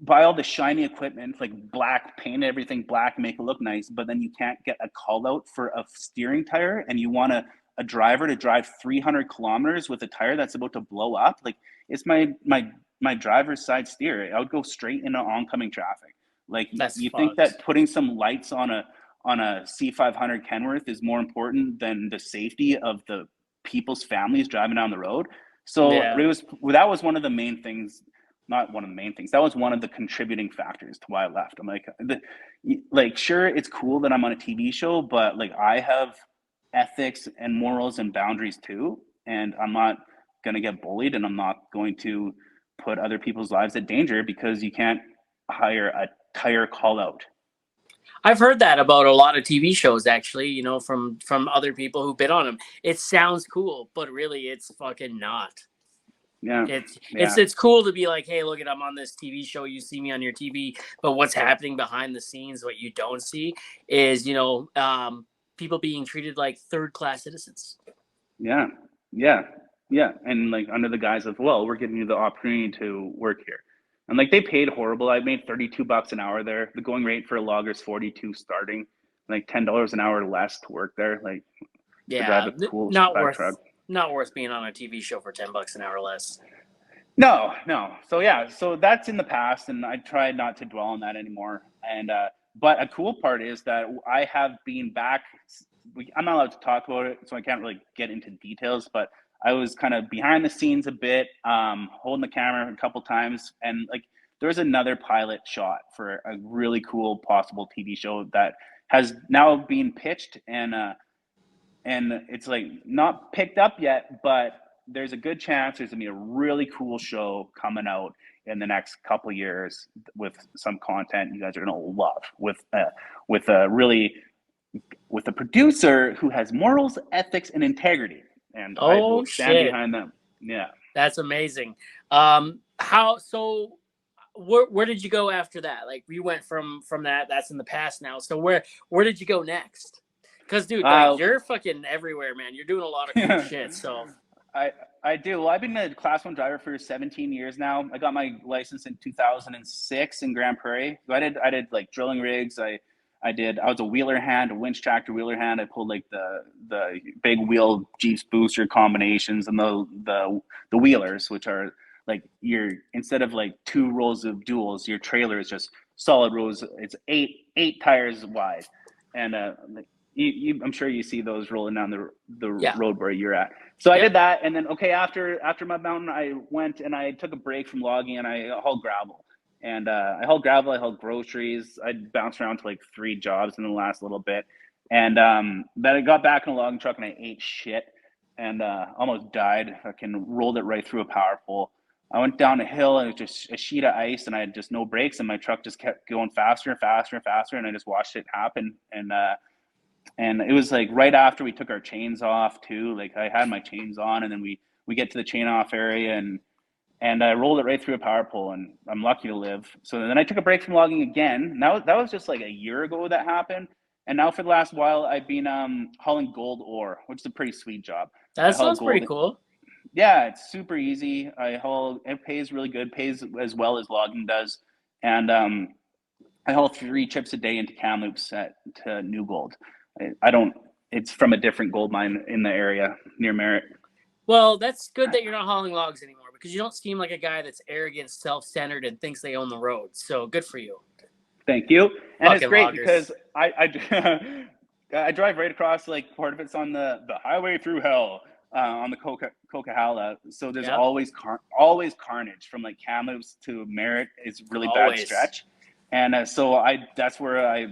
buy all the shiny equipment, like black, paint everything black, make it look nice, but then you can't get a call out for a steering tire, and you want a driver to drive 300 kilometers with a tire that's about to blow up. Like, it's my driver's side steer. I would go straight into oncoming traffic. Like, That's you think fucked. that putting some lights on a C500 Kenworth is more important than the safety of the people's families driving down the road? So Yeah. that was one of the main things. Not one of the main things. That was one of the contributing factors to why I left. I'm like, sure, it's cool that I'm on a TV show, but like I have ethics and morals and boundaries too, and I'm not going to get bullied, and I'm not going to put other people's lives at danger because you can't hire a tire call out. I've heard that about a lot of TV shows, actually. You know, from other people who've been on them. It sounds cool, but really, it's fucking not. Yeah, It's cool to be like, hey, look, I'm on this TV show. You see me on your TV, but what's happening behind the scenes, what you don't see, is people being treated like third-class citizens. Yeah, and like under the guise of, well, we're giving you the opportunity to work here, and like they paid horrible. I made $32 an hour there. The going rate for a logger is 42 starting, like $10 an hour less to work there. Like to drive a cool spec truck. Not worth being on a TV show for $10 an hour less. No. So yeah, so that's in the past, and I try not to dwell on that anymore. And but a cool part is that I have been back. I'm not allowed to talk about it, so I can't really get into details. But I was kind of behind the scenes a bit, holding the camera a couple times, and like there was another pilot shot for a really cool possible TV show that has now been pitched, and it's like not picked up yet, but there's a good chance there's gonna be a really cool show coming out in the next couple of years with some content you guys are gonna love, with a producer who has morals, ethics, and integrity, and I will stand behind them. Yeah, that's amazing. Where did you go after that? Like, we went from that. That's in the past now. So where did you go next? Because, dude, like, you're fucking everywhere, man. You're doing a lot of cool shit. So I do. Well, I've been a Class 1 driver for 17 years now. I got my license in 2006 in Grand Prairie. So I did like drilling rigs. I was a wheeler hand, a winch tractor wheeler hand. I pulled like the big wheel Jeeps booster combinations and the wheelers, which are like instead of like 2 rows of duals, your trailer is just solid rows. It's eight tires wide, and I'm sure you see those rolling down the road where you're at. So I did that, and then after my mountain, I went and I took a break from logging and I hauled gravel. And I hauled gravel, I hauled groceries. I bounced around to like 3 jobs in the last little bit. And then I got back in a logging truck and I ate shit and almost died. Fucking rolled it right through a power pole. I went down a hill and it was just a sheet of ice and I had just no brakes and my truck just kept going faster and faster and faster and I just watched it happen. And it was like right after we took our chains off too. Like I had my chains on and then we get to the chain off area and I rolled it right through a power pole, and I'm lucky to live. So then I took a break from logging again. Now that was just like a year ago that happened. And now for the last while, I've been hauling gold ore, which is a pretty sweet job. That sounds pretty cool. Yeah, it's super easy. It pays really good, pays as well as logging does. And I haul 3 chips a day into Kamloops to New Gold. It's from a different gold mine in the area near Merritt. Well, that's good that you're not hauling logs anymore because you don't seem like a guy that's arrogant, self-centered, and thinks they own the road. So good for you. Thank you. And fucking it's great loggers. Because I drive right across, like part of it's on the highway through hell on the Coquihalla. So there's always carnage from like Kamloops to Merritt is really bad stretch. And so that's where I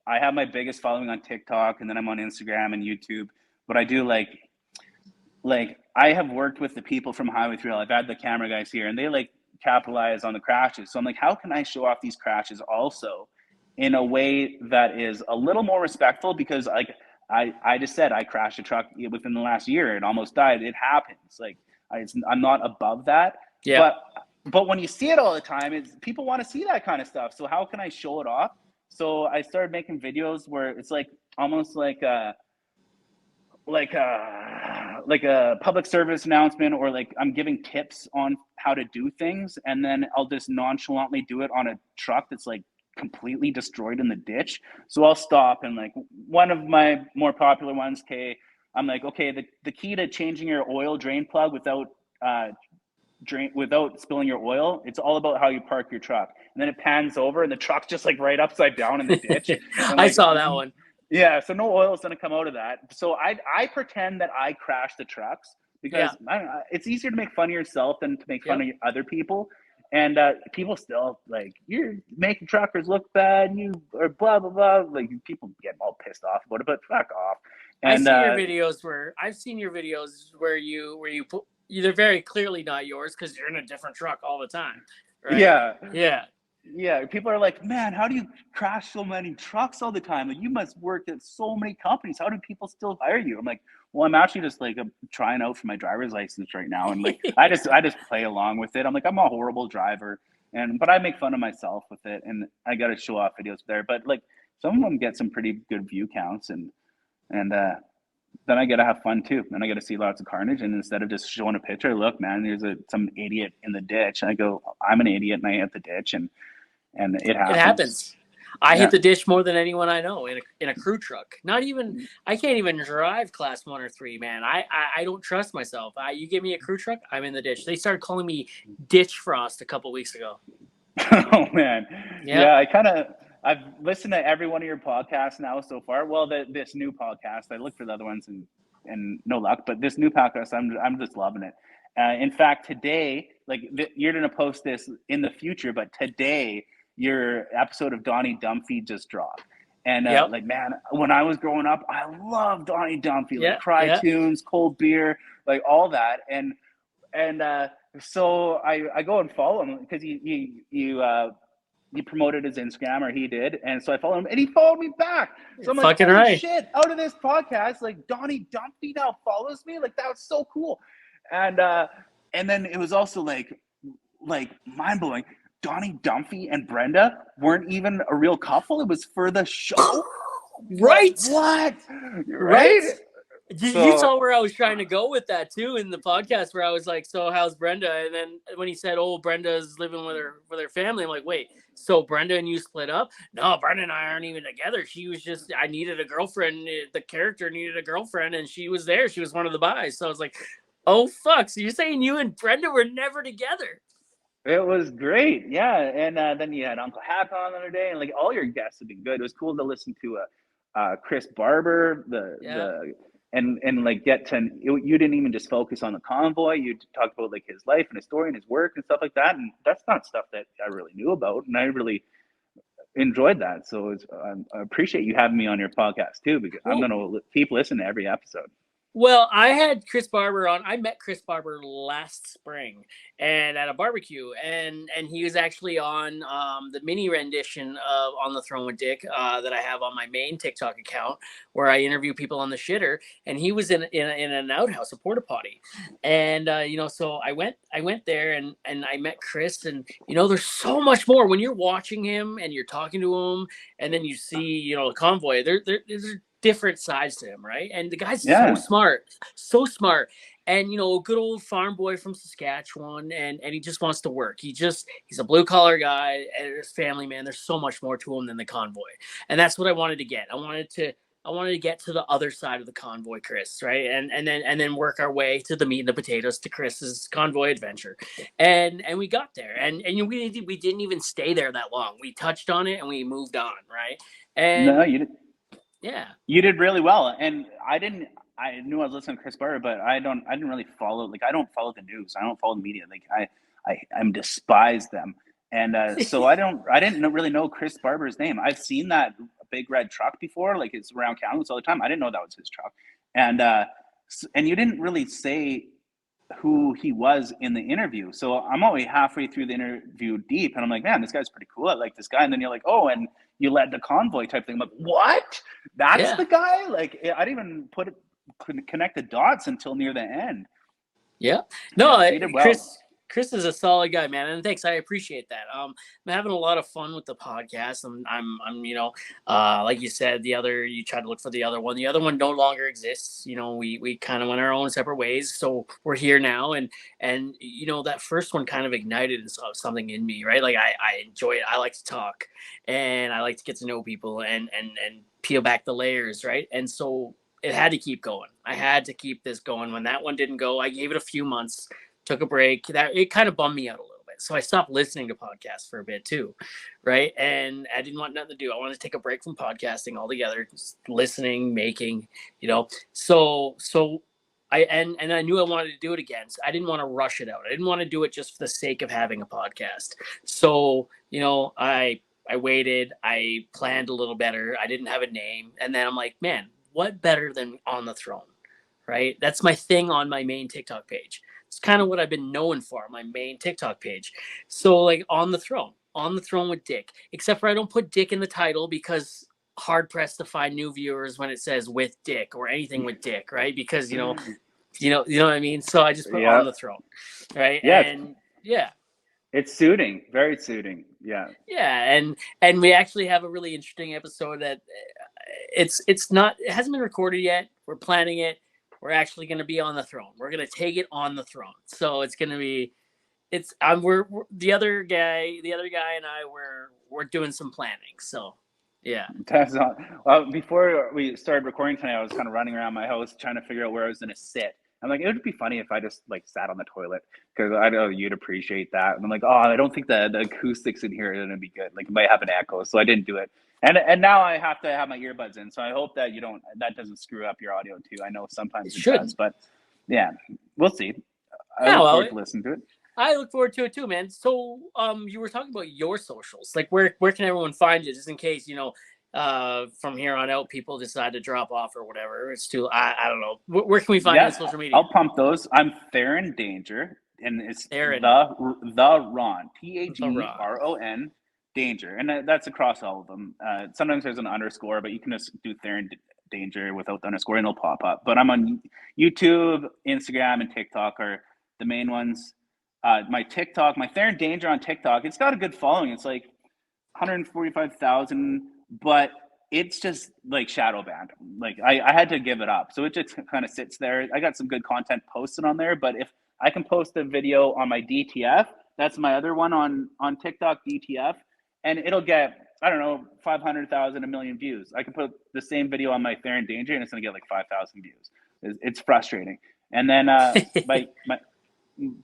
have my biggest following on TikTok, and then I'm on Instagram and YouTube. But I do like I have worked with the people from Highway Through Hell. I've had the camera guys here, and they like capitalize on the crashes. So I'm like, how can I show off these crashes also in a way that is a little more respectful? Because like I just said, I crashed a truck within the last year and almost died. It happens. Like I'm not above that. Yeah. But when you see it all the time, people want to see that kind of stuff. So how can I show it off? So I started making videos where it's like almost like a public service announcement, or like I'm giving tips on how to do things, and then I'll just nonchalantly do it on a truck that's like completely destroyed in the ditch. So I'll stop, and like one of my more popular ones, I'm like, the key to changing your oil drain plug without spilling your oil, it's all about how you park your truck. And then it pans over and the truck's just like right upside down in the ditch. I saw that one. Yeah, so no oil is going to come out of that. So I pretend that I crash the trucks because it's easier to make fun of yourself than to make fun of other people. And people still like, you're making truckers look bad, you or blah blah blah. Like people get all pissed off about it, but fuck off. And I've seen your videos where you put, they're very clearly not yours because you're in a different truck all the time. Right? Yeah. Yeah, people are like, man, how do you crash so many trucks all the time? Like, you must work at so many companies. How do people still hire you? I'm like, well, I'm actually just like trying out for my driver's license right now, and like, I just play along with it. I'm like, I'm a horrible driver, but I make fun of myself with it, and I got to show off videos there. But like, some of them get some pretty good view counts, and then I get to have fun too, and I get to see lots of carnage. And instead of just showing a picture, look, man, there's some idiot in the ditch. And I go, I'm an idiot, and I hit the ditch, and it It happens. happens. I Yeah. hit the ditch more than anyone I know in a crew truck. Not even I can't even drive class 1 or 3, man. I don't trust myself. You give me a crew truck, I'm in the ditch. They started calling me Ditch Frost a couple weeks ago. Oh man, Yeah. yeah. I've listened to every one of your podcasts now so far. Well, this new podcast, I looked for the other ones and no luck. But this new podcast, I'm just loving it. In fact, today, like you're gonna post this in the future, but today your episode of Donnie Dumphy just dropped. And Yep. like, man, when I was growing up, I loved Donnie Dumphy, like Yeah. Cry Yeah. Tunes, Cold Beer, like all that. And so I go and follow him because you promoted his Instagram, or he did, and so I followed him, and he followed me back. So I'm like, Fucking holy right. shit! Out of this podcast, like Donnie Dumphy now follows me. Like that was so cool, and then it was also like mind blowing. Donnie Dumphy and Brenda weren't even a real couple. It was for the show. Right. What? Right. Right? You saw where I was trying to go with that too in the podcast, where I was like, "So how's Brenda?" And then when he said, "Oh, Brenda's living with her family," I'm like, "Wait, so Brenda and you split up?" No, Brenda and I aren't even together. She was just I needed a girlfriend. The character needed a girlfriend, and she was there. She was one of the buys. So I was like, "Oh fuck!" So you're saying you and Brenda were never together? It was great, yeah. And then you had Uncle Hack on the other day, and like all your guests have been good. It was cool to listen to Chris Barber, Yeah. and like get to you didn't even just focus on the convoy. You talked about like his life and his story and his work and stuff like that. And that's not stuff that I really knew about, and I really enjoyed that. So I appreciate you having me on your podcast too, because I'm gonna keep listening to every episode. Well, I had Chris Barber on. I met Chris Barber last spring and at a barbecue, and he was actually on the mini rendition of On the Throne with Dick that I have on my main TikTok account, where I interview people on the shitter. And he was in an outhouse, a porta potty, and so I went there and I met Chris, and there's so much more when you're watching him and you're talking to him, and then you see the convoy. There's different sides to him, right? And the guy's so smart. And a good old farm boy from Saskatchewan, and he just wants to work. He's a blue collar guy and his family, man. There's so much more to him than the convoy. And that's what I wanted to get. I wanted to get to the other side of the convoy, Chris, right? And then work our way to the meat and the potatoes to Chris's convoy adventure. And we got there. And we didn't even stay there that long. We touched on it and we moved on, right? And No, you didn't. yeah. You did really well, and I didn't. I knew I was listening to Chris Barber, but I didn't really follow. Like, I don't follow the news. I don't follow the media. Like, I'm despise them, and so I didn't really know Chris Barber's name. I've seen that big red truck before. Like, it's around Kamloops all the time. I didn't know that was his truck, and you didn't really say who he was in the interview. So I'm only halfway through the interview deep, and I'm like, man, this guy's pretty cool. I like this guy. And then you're like, oh, and you led the convoy type thing. I'm like, what? That's the guy? Like, I didn't even connect the dots until near the end. Yeah. No, so you did well. Chris is a solid guy, man, and thanks. I appreciate that. I'm having a lot of fun with the podcast. I'm like you said, you tried to look for the other one. The other one no longer exists. We kind of went our own separate ways. So we're here now, and that first one kind of ignited something in me, right? Like I enjoy it. I like to talk, and I like to get to know people and peel back the layers, right? And so it had to keep going. I had to keep this going. When that one didn't go, I gave it a few months. Took a break. That it kind of bummed me out a little bit. So I stopped listening to podcasts for a bit too. Right. And I didn't want nothing to do. I wanted to take a break from podcasting altogether, just listening, making, so I knew I wanted to do it again. So I didn't want to rush it out. I didn't want to do it just for the sake of having a podcast. So, I waited, I planned a little better. I didn't have a name. And then I'm like, man, what better than On the Throne? Right. That's my thing on my main TikTok page. It's kind of what I've been known for, my main TikTok page. So like On the Throne, On the Throne with Dick. Except for I don't put Dick in the title because hard pressed to find new viewers when it says with Dick or anything with Dick, right? Because you know what I mean. So I just put On Yeah. the Throne, right? Yeah. And yeah, It's suiting. Very suiting. Yeah. yeah, and we actually have a really interesting episode that it's not, it hasn't been recorded yet. We're planning it. We're actually going to be on the throne. We're going to take it on the throne. So it's going to be, we're the other guy and I we're doing some planning. So yeah. That's not, well, before we started recording tonight, I was kind of running around my house trying to figure out where I was going to sit. I'm like, it would be funny if I just like sat on the toilet because I know you'd appreciate that. And I'm like, oh, I don't think the acoustics in here are going to be good. Like, it might have an echo, so I didn't do it. And now I have to have my earbuds in, so I hope that that doesn't screw up your audio too. I know sometimes it does, but yeah, we'll see. I look forward to listening to it. I look forward to it too, man. So, you were talking about your socials. Like, where can everyone find you, just in case from here on out people decide to drop off or whatever? It's too. I don't know. Where can we find you on social media? I'll pump those. I'm Theron Danger, and it's Theron. the Ron, Theron Danger, and that's across all of them. Sometimes there's an underscore, but you can just do Theron Danger without the underscore, and it'll pop up. But I'm on YouTube, Instagram, and TikTok are the main ones. My TikTok, my Theron Danger on TikTok, it's got a good following. It's like 145,000, but it's just like shadow banned. Like I had to give it up, so it just kind of sits there. I got some good content posted on there, but if I can post a video on my DTF, that's my other one on TikTok, DTF, and it'll get, I don't know, 500,000, a million views. I can put the same video on my Theron Danger, and it's gonna get like 5,000 views. It's frustrating. And then my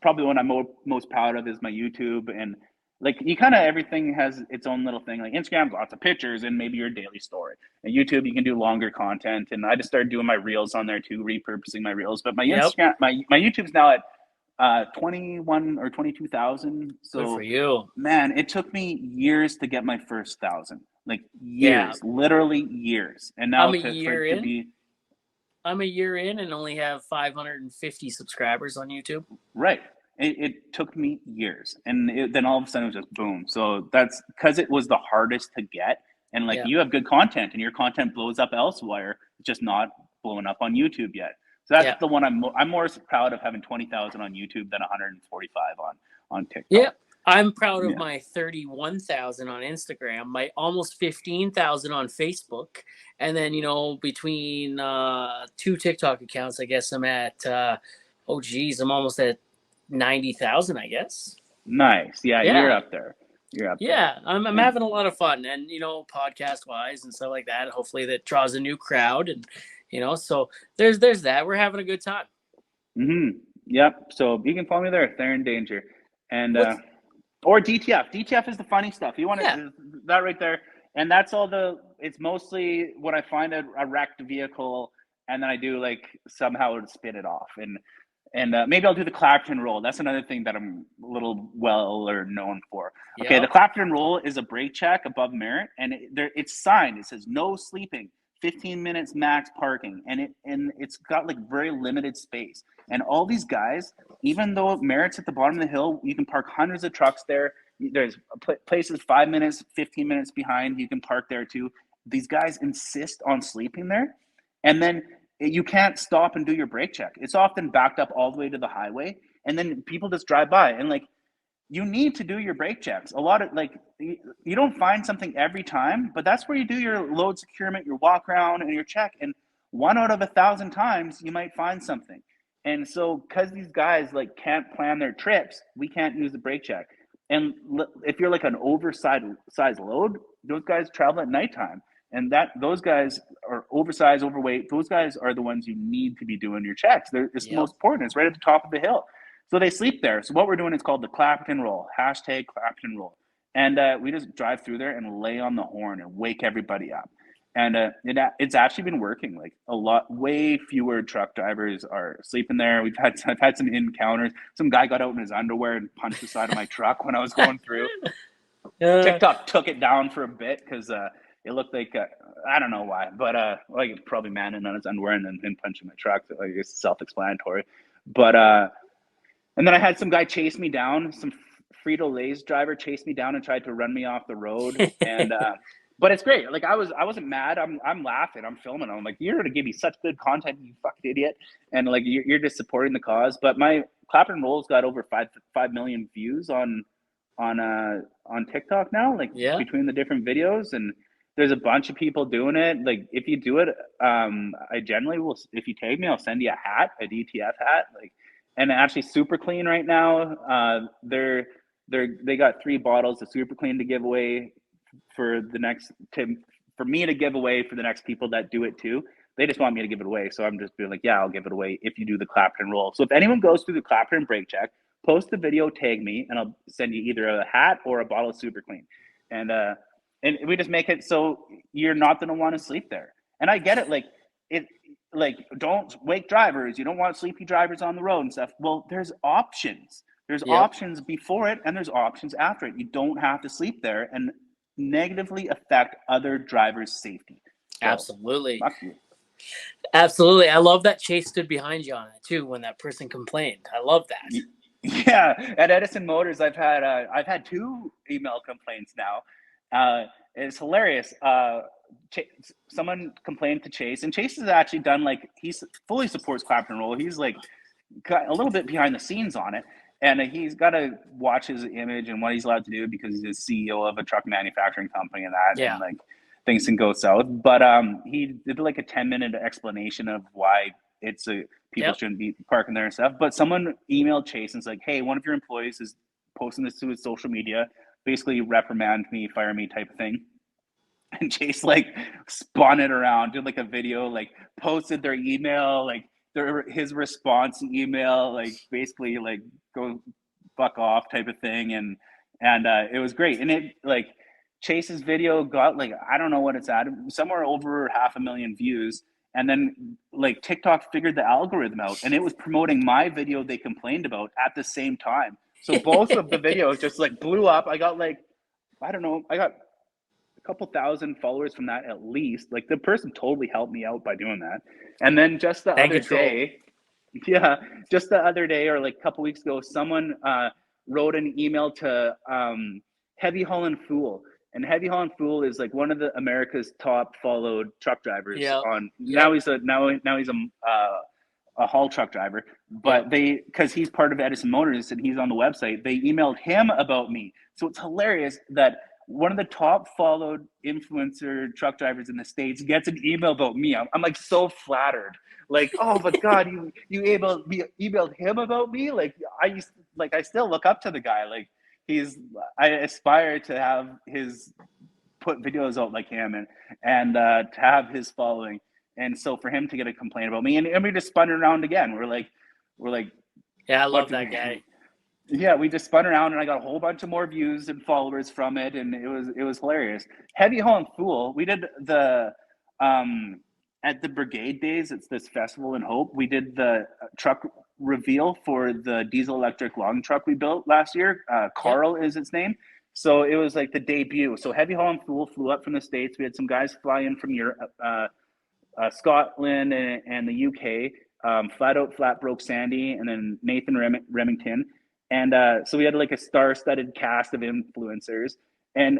probably one I'm most proud of is my YouTube, and like you kind of, everything has its own little thing. Like Instagram, lots of pictures and maybe your daily story. And YouTube, you can do longer content. And I just started doing my reels on there too, repurposing my reels. But my Instagram, my YouTube's now at 21 or 22,000. So good for you, man, it took me years to get my first 1,000, like years, literally years. And now I'm a year in and only have 550 subscribers on YouTube. Right. It took me years, and then all of a sudden it was just boom. So that's because it was the hardest to get. And like you have good content and your content blows up elsewhere, it's just not blowing up on YouTube yet. So that's the one I'm more proud of, having 20,000 on YouTube than 145 on TikTok. Yeah. I'm proud of my 31,000 on Instagram, my almost 15,000 on Facebook, and then between two TikTok accounts, I guess I'm at I'm almost at 90,000, I guess. Nice, yeah. You're up there. I'm having a lot of fun, and podcast wise and stuff like that. Hopefully, that draws a new crowd, and so there's that. We're having a good time. Yep. So you can follow me there, Theron Danger, and. Or DTF. DTF is the funny stuff. You want that right there. And that's all it's mostly when I find a wrecked vehicle, and then I do like somehow to spin it off. And maybe I'll do the Clapperton roll. That's another thing that I'm a little known for. Okay, the Clapperton roll is a brake check above merit, and it's signed. It says no sleeping, 15 minutes max parking, and it's got like very limited space. And all these guys, even though Merritt's at the bottom of the hill, you can park hundreds of trucks there. There's places 5 minutes, 15 minutes behind, you can park there too. These guys insist on sleeping there, and then you can't stop and do your brake check. It's often backed up all the way to the highway, and then people just drive by. And like, you need to do your brake checks. A lot of you don't find something every time, but that's where you do your load securement, your walk around, and your check. And 1 out of 1,000 times, you might find something. And so, because these guys can't plan their trips, we can't use the brake check. And if you're like an oversized load, those guys travel at nighttime, and those guys are oversized, overweight. Those guys are the ones you need to be doing your checks. It's the most important. It's right at the top of the hill. So they sleep there. So what we're doing is called the Clapperton roll, #Clapperton roll. And we just drive through there and lay on the horn and wake everybody up. And it's actually been working. Like way fewer truck drivers are sleeping there. I've had some encounters. Some guy got out in his underwear and punched the side of my truck when I was going through. TikTok took it down for a bit because it looked like I don't know why, but probably manning on his underwear and then punching my truck. So, it's self-explanatory. But and then I had some guy chase me down, some Frito-Lay's driver chased me down and tried to run me off the road. And but it's great. Like I wasn't mad. I'm laughing. I'm filming. I'm like, you're gonna give me such good content, you fucking idiot. And like you're just supporting the cause. But my Clapperton Rolls got over 5 million views on TikTok now, like Yeah. between the different videos. And there's a bunch of people doing it. Like if you do it, I generally will, if you tag me, I'll send you a hat, a DTF hat. Like, and actually super clean right now. They got 3 bottles of super clean to give away for the next for me to give away for the next people that do it too. They just want me to give it away. So I'm just being like, yeah, I'll give it away if you do the Clapperton roll. So if anyone goes through the Clapperton break check, post the video, tag me, and I'll send you either a hat or a bottle of super clean. And we just make it so you're not gonna want to sleep there. And I get it, like don't wake drivers. You don't want sleepy drivers on the road and stuff. Well, there's options. There's Yep. options before it and there's options after it. You don't have to sleep there and negatively affect other drivers' safety. So, Absolutely. fuck you. Absolutely. I love that Chase stood behind you on it too when that person complained. I love that. Yeah, at Edison Motors, I've had 2 email complaints now. It's hilarious. Someone complained to Chase, and Chase has actually done like he fully supports Clapperton Roll. He's like got a little bit behind the scenes on it, and he's got to watch his image and what he's allowed to do because he's the CEO of a truck manufacturing company and that, Yeah. and like things can go south. But he did like a 10-minute explanation of why it's a people shouldn't be parking there and stuff. But someone emailed Chase and it's like, hey, one of your employees is posting this to his social media, basically reprimand me, fire me type of thing. And Chase like spun it around, did like a video, like posted their email, like his response email, like basically like go fuck off type of thing. And it was great. And it like Chase's video got like, I don't know what it's at, somewhere over 500,000 views. And then like TikTok figured the algorithm out and it was promoting my video they complained about at the same time. So both of the videos just like blew up. I got like, I don't know, I got a couple thousand followers from that at least. Like the person totally helped me out by doing that. And then just the other day, just the other day or like a couple weeks ago, someone wrote an email to Heavy Haulin' Fool. And Heavy Haulin' Fool is like one of the America's top followed truck drivers. Now he's a haul truck driver. But because he's part of Edison Motors and he's on the website, they emailed him about me. So it's hilarious that one of the top followed influencer truck drivers in the States gets an email about me. I'm like so flattered. Like, oh my God, you emailed him about me? Like I still look up to the guy. Like I aspire to have his put videos out like him and to have his following. And so for him to get a complaint about me and we just spun it around again. We're like, yeah, I love that guy. Yeah, we just spun around and I got a whole bunch of more views and followers from it, and it was hilarious. Heavy Haulin' Fool, we did the at the Brigade Days. It's this festival in Hope. We did the truck reveal for the diesel electric long truck we built last year. Carl is its name. So it was like the debut. So Heavy Haulin' Fool flew up from the States. We had some guys fly in from Europe, Scotland and the UK. Flat Out Flat Broke Sandy, and then Nathan Remington. And so we had like a star-studded cast of influencers, and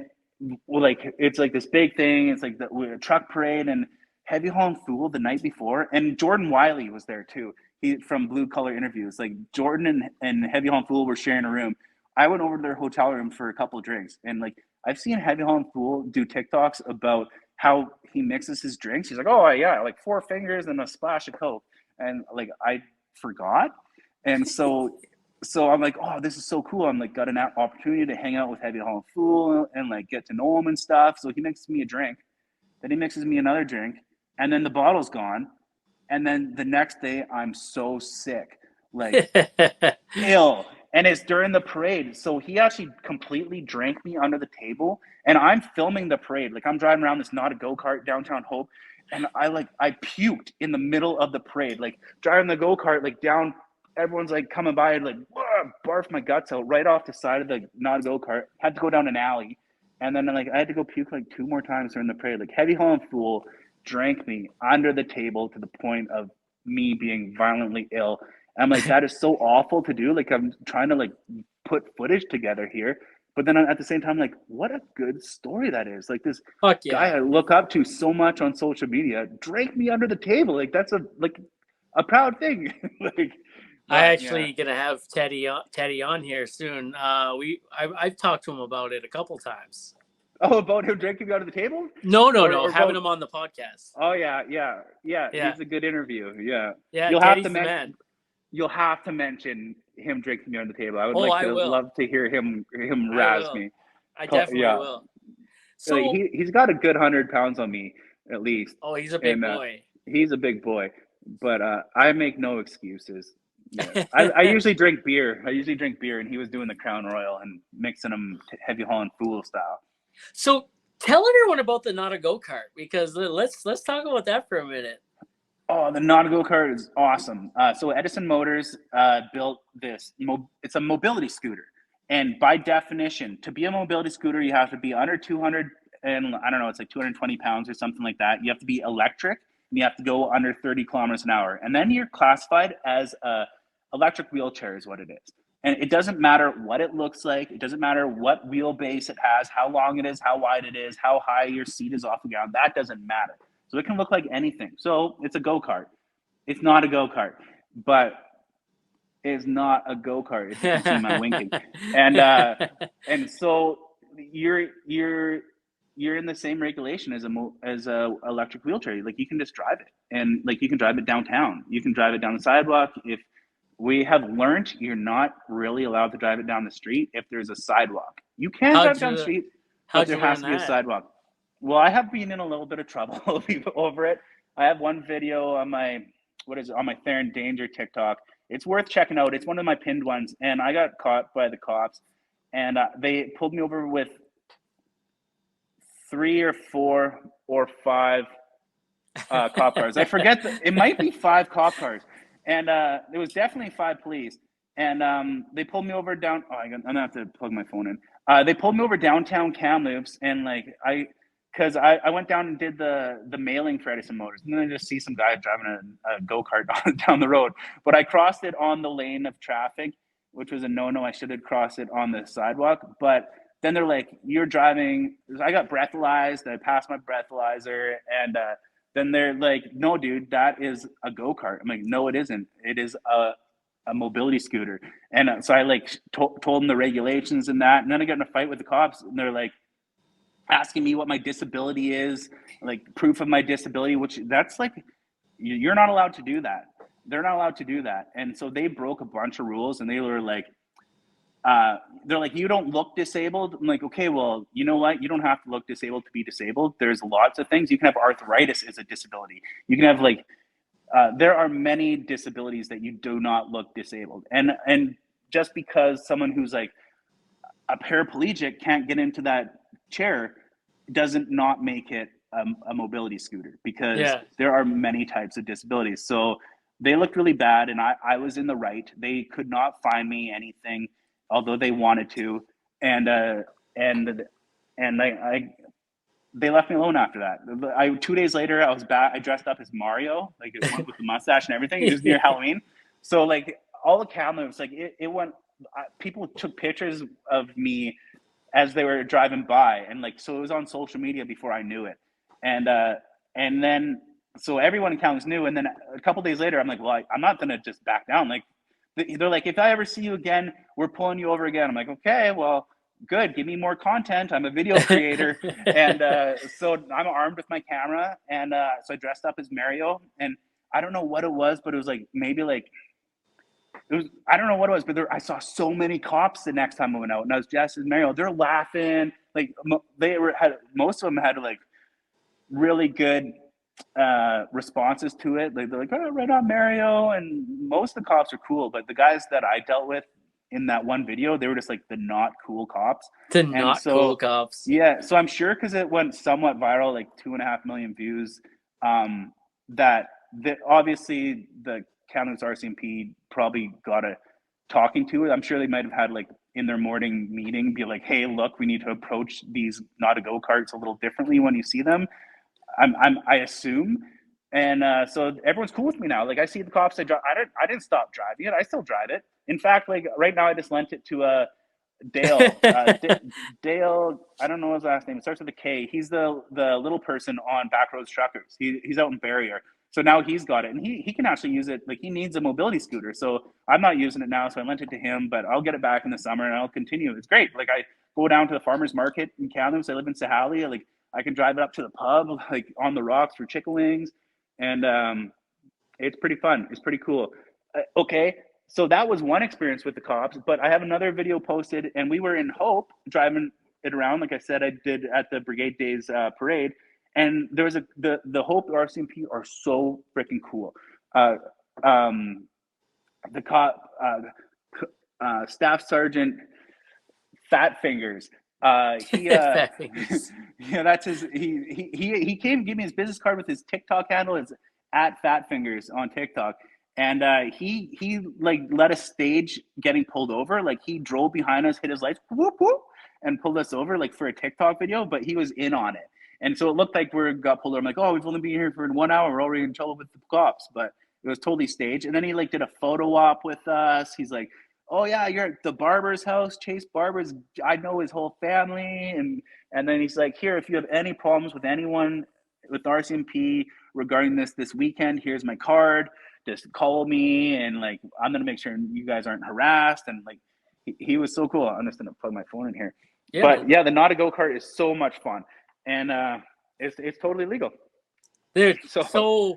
like it's like this big thing. It's like the truck parade and Heavy Haulin' Fool the night before, and Jordan Wiley was there too. He from Blue Collar Interviews. Like Jordan and Heavy Haulin' Fool were sharing a room. I went over to their hotel room for a couple of drinks, and like I've seen Heavy Haulin' Fool do TikToks about how he mixes his drinks. He's like, oh yeah, like 4 fingers and a splash of Coke, and like I forgot, and so I'm like, oh, this is so cool. I'm like, got an opportunity to hang out with Heavy Haulin' Fool and like get to know him and stuff. So he mixes me a drink. Then he mixes me another drink. And then the bottle's gone. And then the next day, I'm so sick, like ill. And it's during the parade. So he actually completely drank me under the table. And I'm filming the parade. Like I'm driving around this not a Go-Kart downtown Hope. And I puked in the middle of the parade, like driving the Go-Kart, like down. Everyone's like coming by and like barf my guts out right off the side of the not Go-Kart. Had to go down an alley, and then like I had to go puke like 2 more times during the parade. Like Heavy Haulin' Fool drank me under the table to the point of me being violently ill. And I'm like, that is so awful to do. Like I'm trying to like put footage together here. But then at the same time, like, what a good story that is. Like, this Fuck guy yeah. I look up to so much on social media drank me under the table. Like, that's a proud thing. Like, I but yeah. actually gonna have Teddy on here soon. I've talked to him about it a couple times. Oh, about him drinking me under the table, No, no, or no, or having about. him on the podcast. Oh yeah, yeah, yeah. Yeah, He's a good interview. Yeah, yeah, you'll have to Teddy's the mention. man. You'll have to mention him drinking me on the table. I would Oh, like I to will. love to hear him I razz will. me. I definitely Yeah, will. like So, he's got a good 100 pounds on me at least, oh, he's a big and boy. he's a big boy. But I make no excuses. Yeah, I usually drink beer. And he was doing the Crown Royal and mixing them heavy hauling fool style. So, tell everyone about the not a go-kart, because let's talk about that for a minute. Oh, the Not a Go-Kart is awesome. So Edison Motors built this. It's a mobility scooter, and by definition, to be a mobility scooter, you have to be under 200, and I don't know, it's like 220 pounds or something like that. You have to be electric, and you have to go under 30 kilometers an hour, and then you're classified as a electric wheelchair, is what it is. And it doesn't matter what it looks like. It doesn't matter what wheelbase it has, how long it is, how wide it is, how high your seat is off the ground. That doesn't matter. So it can look like anything. So it's a go-kart. It's not a go-kart, but it's not a go-kart, if you can see my winking. And so you're in the same regulation as a electric wheelchair. Like, you can just drive it, and like, you can drive it downtown. You can drive it down the sidewalk. If we have learned, you're not really allowed to drive it down the street if there's a sidewalk. You can drive how'd it down the you street, but how'd there you has learn to be a that? sidewalk. Well, I have been in a little bit of trouble over it. I have one video on my on my Theron Danger TikTok. It's worth checking out. It's one of my pinned ones, and I got caught by the cops, and they pulled me over with 3 or 4 or 5 cop cars. I forget it might be 5 cop cars, and it was definitely 5 police. And they pulled me over down. Oh, I'm gonna have to plug my phone in. They pulled me over downtown Kamloops, and like, because I went down and did the mailing for Edison Motors, and then I just see some guy driving a go-kart down the road. But I crossed it on the lane of traffic, which was a no-no. I should have crossed it on the sidewalk. But then they're like, "You're driving." I got breathalyzed. I passed my breathalyzer, and then they're like, "No, dude, that is a go-kart." I'm like, "No, it isn't. It is a mobility scooter." And so I like told them the regulations and that, and then I got in a fight with the cops, and they're like asking me what my disability is, like proof of my disability, which that's like, you're not allowed to do that. They're not allowed to do that. And so they broke a bunch of rules, and they were like, they're like, "You don't look disabled." I'm like, "Okay, well, you know what? You don't have to look disabled to be disabled. There's lots of things. You can have arthritis as a disability. You can have like, there are many disabilities that you do not look disabled. And just because someone who's like a paraplegic can't get into that chair doesn't not make it a mobility scooter, because Yeah. there are many types of disabilities." So they looked really bad, and I was in the right. They could not find me anything, although they wanted to, and and I they left me alone after that. 2 days later, I was back. I dressed up as Mario, like with the mustache and everything. It was near Halloween, so like all the cameras, like it went. People took pictures of me as they were driving by, and like, so it was on social media before I knew it, and then so everyone in Kamloops knew, and then a couple days later, I'm like, well, I'm not gonna just back down. Like, they're like, "If I ever see you again, we're pulling you over again." I'm like, "Okay, well, good, give me more content. I'm a video creator." And so I'm armed with my camera, and so I dressed up as Mario, and I don't know what it was, but it was like, maybe like, it was, I don't know what it was, but I saw so many cops the next time I went out, and I was dressed as Mario. They're laughing, like most of them had like really good responses to it. Like, they're like, "Oh, right on, Mario." And most of the cops are cool, but the guys that I dealt with in that one video, they were just like the not cool cops. The And not cool so cops. yeah, so I'm sure because it went somewhat viral, like 2.5 million views, that obviously the Kamloops RCMP probably got a talking to it. I'm sure they might have had like in their morning meeting be like, "Hey, look, we need to approach these not a go-karts a little differently when you see them." I assume, and so everyone's cool with me now. Like, I see the cops. I didn't stop driving it. I still drive it. In fact, like right now, I just lent it to Dale. Dale. I don't know his last name. It starts with a K. He's the little person on Backroads Truckers. He's out in Barrier. So now he's got it, and he can actually use it. Like, he needs a mobility scooter, so I'm not using it now. So I lent it to him, but I'll get it back in the summer, and I'll continue. It's great. Like, I go down to the farmers market in Kamloops. I live in Sahali. Like, I can drive it up to the pub, like on the rocks for chicken wings, and it's pretty fun. It's pretty cool. Okay, so that was one experience with the cops, but I have another video posted, and we were in Hope driving it around, like I said I did at the Brigade Days parade, and there was the Hope RCMP are so freaking cool. The cop, Staff Sergeant Fat Fingers. Fat fingers. Yeah, that's his. He came, give me his business card with his TikTok handle. It's at Fat Fingers on TikTok, and he like let us stage getting pulled over. Like, he drove behind us, hit his lights, whoop whoop, and pulled us over, like, for a TikTok video. But he was in on it, and so it looked like we got pulled over. I'm like, oh, we've only been here for 1 hour. We're already in trouble with the cops, but it was totally staged. And then he like did a photo op with us. He's like, oh yeah, you're at the barber's house, Chase Barber's. I know his whole family, and then he's like, here, if you have any problems with anyone with RCMP regarding this weekend, here's my card. Just call me, and like, I'm gonna make sure you guys aren't harassed. And like, he was so cool. I'm just gonna plug my phone in here. Yeah, but man, yeah, the Not a Go-Kart is so much fun, and it's totally legal. Dude, so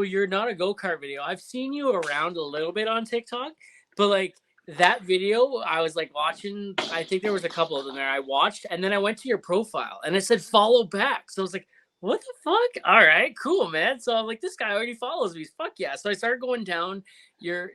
you're Not a Go-Kart video. I've seen you around a little bit on TikTok, but like, that video, I was like watching, I think there was a couple of them there I watched, and then I went to your profile and it said follow back. So I was like, what the fuck? All right, cool, man. So I'm like, this guy already follows me. Fuck yeah. So I started going down your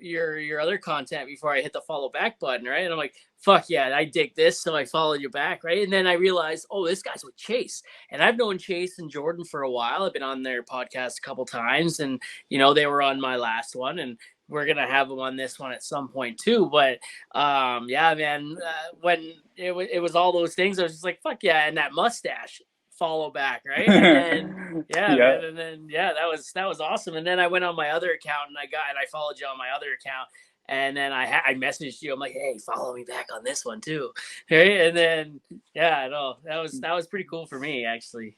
other content before I hit the follow back button, right? And I'm like, fuck yeah, I dig this. So I followed you back, right? And then I realized, oh, this guy's with Chase. And I've known Chase and Jordan for a while. I've been on their podcast a couple times, and they were on my last one, and we're gonna have them on this one at some point too. But yeah, man, when it was all those things, I was just like, fuck yeah, and that mustache, follow back, right? And then yeah. Man, and then yeah, that was awesome. And then I went on my other account, and I followed you on my other account, and then I messaged you. I'm like, hey, follow me back on this one too, right? And then yeah, no, that was pretty cool for me, actually.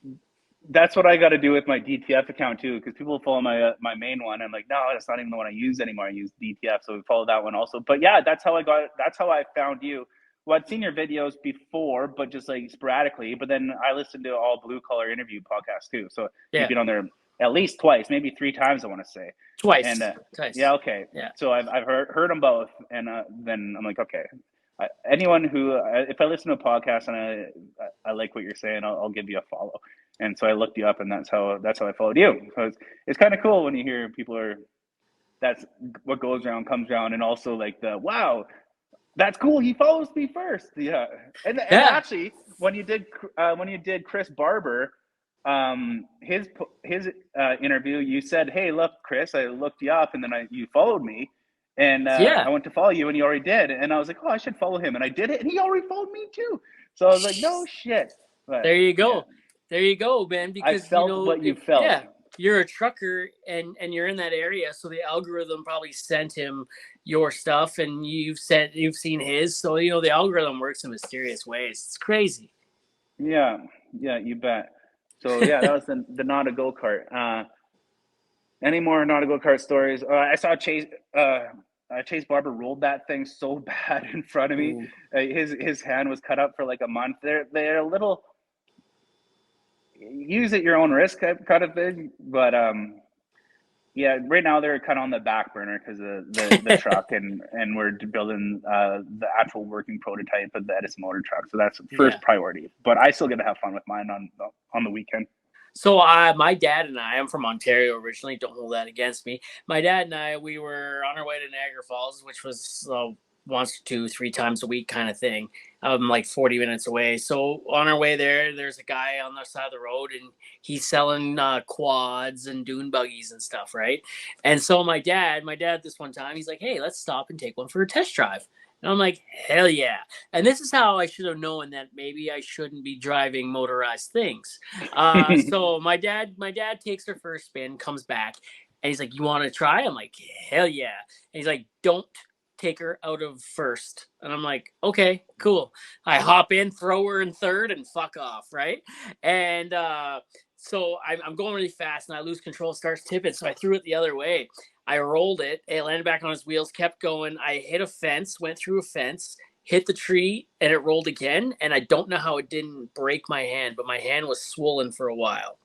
That's what I got to do with my DTF account too, because people follow my main one. I'm like, no, that's not even the one I use anymore. I use DTF, so we follow that one also. But yeah, that's how I found you. Well, I'd seen your videos before, but just like sporadically. But then I listened to all Blue Collar interview podcasts too. So yeah, you've been on there at least twice, maybe 3 times, I want to say. Twice. And twice. Yeah, okay. Yeah. So I've heard them both, and then I'm like, okay. Anyone who, if I listen to a podcast and I like what you're saying, I'll give you a follow. And so I looked you up, and that's how I followed you. So it's kind of cool when you hear people that's what goes around comes around, and also like wow, that's cool. He follows me first. Yeah. And actually, when you did Chris Barber, his interview, you said, hey, look, Chris, I looked you up, and then you followed me. And I went to follow you, and you already did. And I was like, oh, I should follow him. And I did it, and he already followed me too. So I was like, no shit. But, there you go. Yeah. There you go, man. Because I felt what you felt. Yeah, you're a trucker, and you're in that area, so the algorithm probably sent him your stuff, and you've seen his. So the algorithm works in mysterious ways. It's crazy. Yeah, you bet. So yeah, that was the Not a Go-Kart. Any more Not a Go-Kart stories? I saw Chase Barber rolled that thing so bad in front of me. His hand was cut up for like a month. They're a little use at your own risk kind of thing, but yeah, right now they're kind of on the back burner because of the truck, and we're building the actual working prototype of the Edison motor truck. So that's first priority. But I still get to have fun with mine on the weekend. So my dad and I'm from Ontario originally. Don't hold that against me. My dad and I, we were on our way to Niagara Falls, which was once, 2, 3 times a week kind of thing. Like 40 minutes away. So on our way there's a guy on the side of the road, and he's selling quads and dune buggies and stuff, right? And so my dad this one time, he's like, hey, let's stop and take one for a test drive. And I'm like, hell yeah. And this is how I should have known that maybe I shouldn't be driving motorized things. So my dad takes her for a spin, comes back, and he's like, you want to try? I'm like, hell yeah. And he's like, don't take her out of first. And I'm like, okay, cool. I hop in, throw her in third, and fuck off, right? And so I'm going really fast, and I lose control, starts tipping. So I threw it the other way. I rolled it. It landed back on its wheels, kept going. I hit a fence, went through a fence, hit the tree, and it rolled again. And I don't know how it didn't break my hand, but my hand was swollen for a while.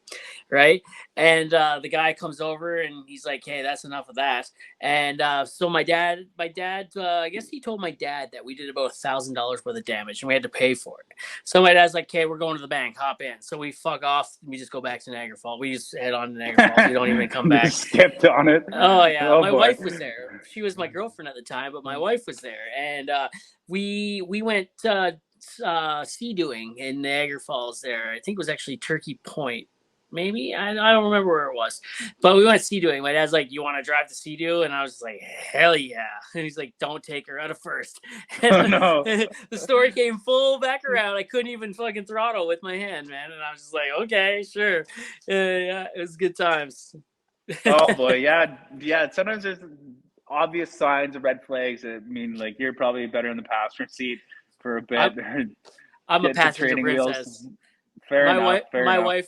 Right. And the guy comes over and he's like, hey, that's enough of that. And so my dad, I guess he told my dad that we did about $1,000 worth of damage and we had to pay for it. So my dad's like, okay, we're going to the bank, hop in. So we fuck off. We just go back to Niagara Falls. We just head on to Niagara Falls. We don't even come back. Skipped on it. Oh yeah. Oh, my boy. wife was there. She was my girlfriend at the time, but my wife was there. And we went sea doing in Niagara Falls there. I think it was actually Turkey Point. Maybe I don't remember where it was, but we went sea doing. My dad's like, "You want to drive to sea do?" And I was like, "Hell yeah!" And he's like, "Don't take her out of first." And Oh, no. the story came full back around. I couldn't even fucking throttle with my hand, man. And I was just like, "Okay, sure." Yeah, it was good times. Oh boy, yeah. Sometimes there's obvious signs of red flags that mean like you're probably better in the passenger seat for a bit. I'm a Get the passenger training princess. wheels. Fair enough.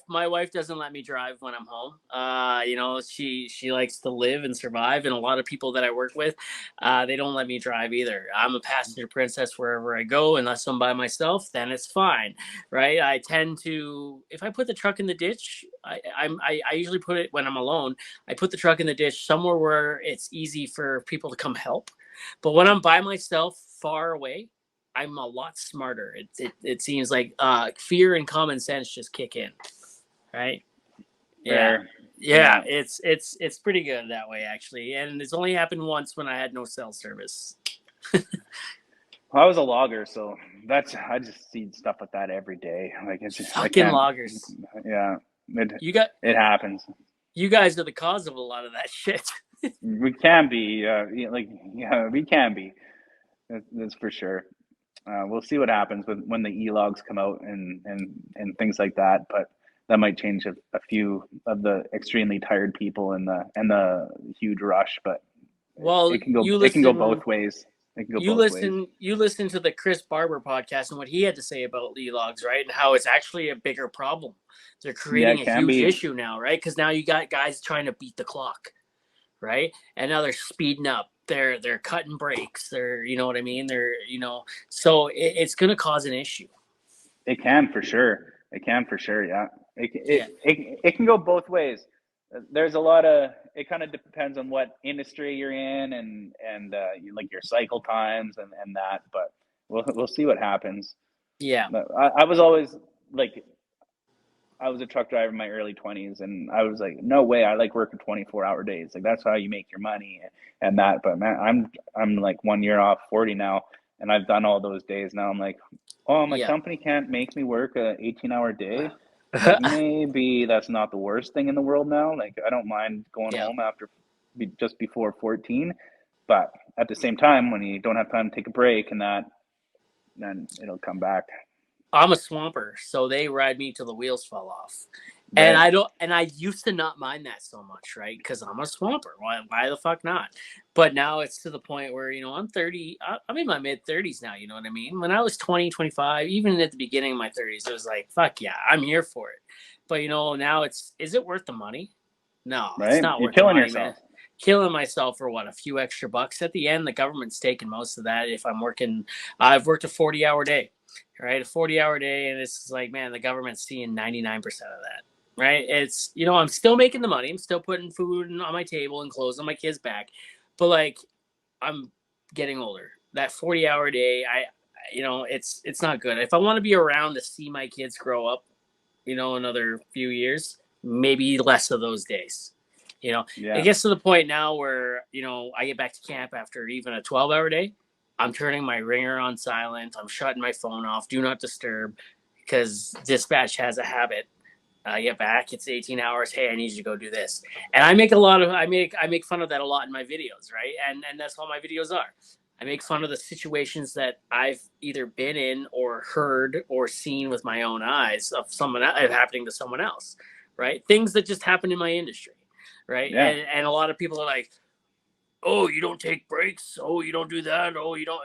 My wife doesn't let me drive when I'm home. You know, she likes to live and survive, and a lot of people that I work with, they don't let me drive either. I'm a passenger princess wherever I go, unless I'm by myself, then it's fine, right? I tend to, if I put the truck in the ditch, I usually put it when I'm alone. I put the truck in the ditch somewhere where it's easy for people to come help. But when I'm by myself, far away, I'm a lot smarter. It seems like fear and common sense just kick in, right? Fair. Yeah. It's pretty good that way actually, and it's only happened once when I had no cell service. Well, I was a logger, so I just see stuff like that every day. Like it's just fucking loggers. Yeah, it happens. You guys are the cause of a lot of that shit. We can be, we can be. That's for sure. We'll see what happens when the e-logs come out and things like that. But that might change a few of the extremely tired people and the huge rush. But well, it can go both ways. It can go both ways. You listen to the Chris Barber podcast and what he had to say about e-logs, right? And how it's actually a bigger problem. They're creating a huge issue now, right? Because now you got guys trying to beat the clock, right? And now they're speeding up. They're cutting brakes. They're, you know what I mean? So it's going to cause an issue. It can for sure. Yeah. It can go both ways. There's a lot of, it kind of depends on what industry you're in and like your cycle times and that, but we'll see what happens. Yeah. I was always like, I was a truck driver in my early 20s and I was like, no way, I like working 24-hour days. Like that's how you make your money and that. But man, I'm like 1 year off 40 now and I've done all those days. Now I'm like, oh, my company can't make me work a 18-hour day. Like maybe that's not the worst thing in the world now. Like I don't mind going home after just before 14. But at the same time, when you don't have time to take a break and that, then it'll come back. I'm a swamper, so they ride me till the wheels fall off. Right. And I used to not mind that so much, right? Because I'm a swamper. Why the fuck not? But now it's to the point where, you know, I'm 30. I'm in my mid 30s now, you know what I mean? When I was 20, 25, even at the beginning of my 30s, it was like, fuck yeah, I'm here for it. But, you know, now is it worth the money? No, right? It's not worth the money, yourself. Man. Killing myself for what, a few extra bucks. At the end, the government's taking most of that. If I'm working, I've worked a 40-hour day. Right, a 40-hour day, and it's like, man, the government's seeing 99% of that. Right, it's, you know, I'm still making the money, I'm still putting food on my table and clothes on my kids' back, but like, I'm getting older. That 40-hour day, you know, it's not good. If I want to be around to see my kids grow up, you know, another few years, maybe less of those days. You know, it gets to the point now where, you know, I get back to camp after even a 12-hour day. I'm turning my ringer on silent. I'm shutting my phone off. Do not disturb, because dispatch has a habit. I get back, it's 18 hours. Hey, I need you to go do this. And I make fun of that a lot in my videos, right? And that's all my videos are. I make fun of the situations that I've either been in or heard or seen with my own eyes of happening to someone else, right? Things that just happen in my industry, right? Yeah. And a lot of people are like, oh, you don't take breaks. Oh, you don't do that. Oh, you don't.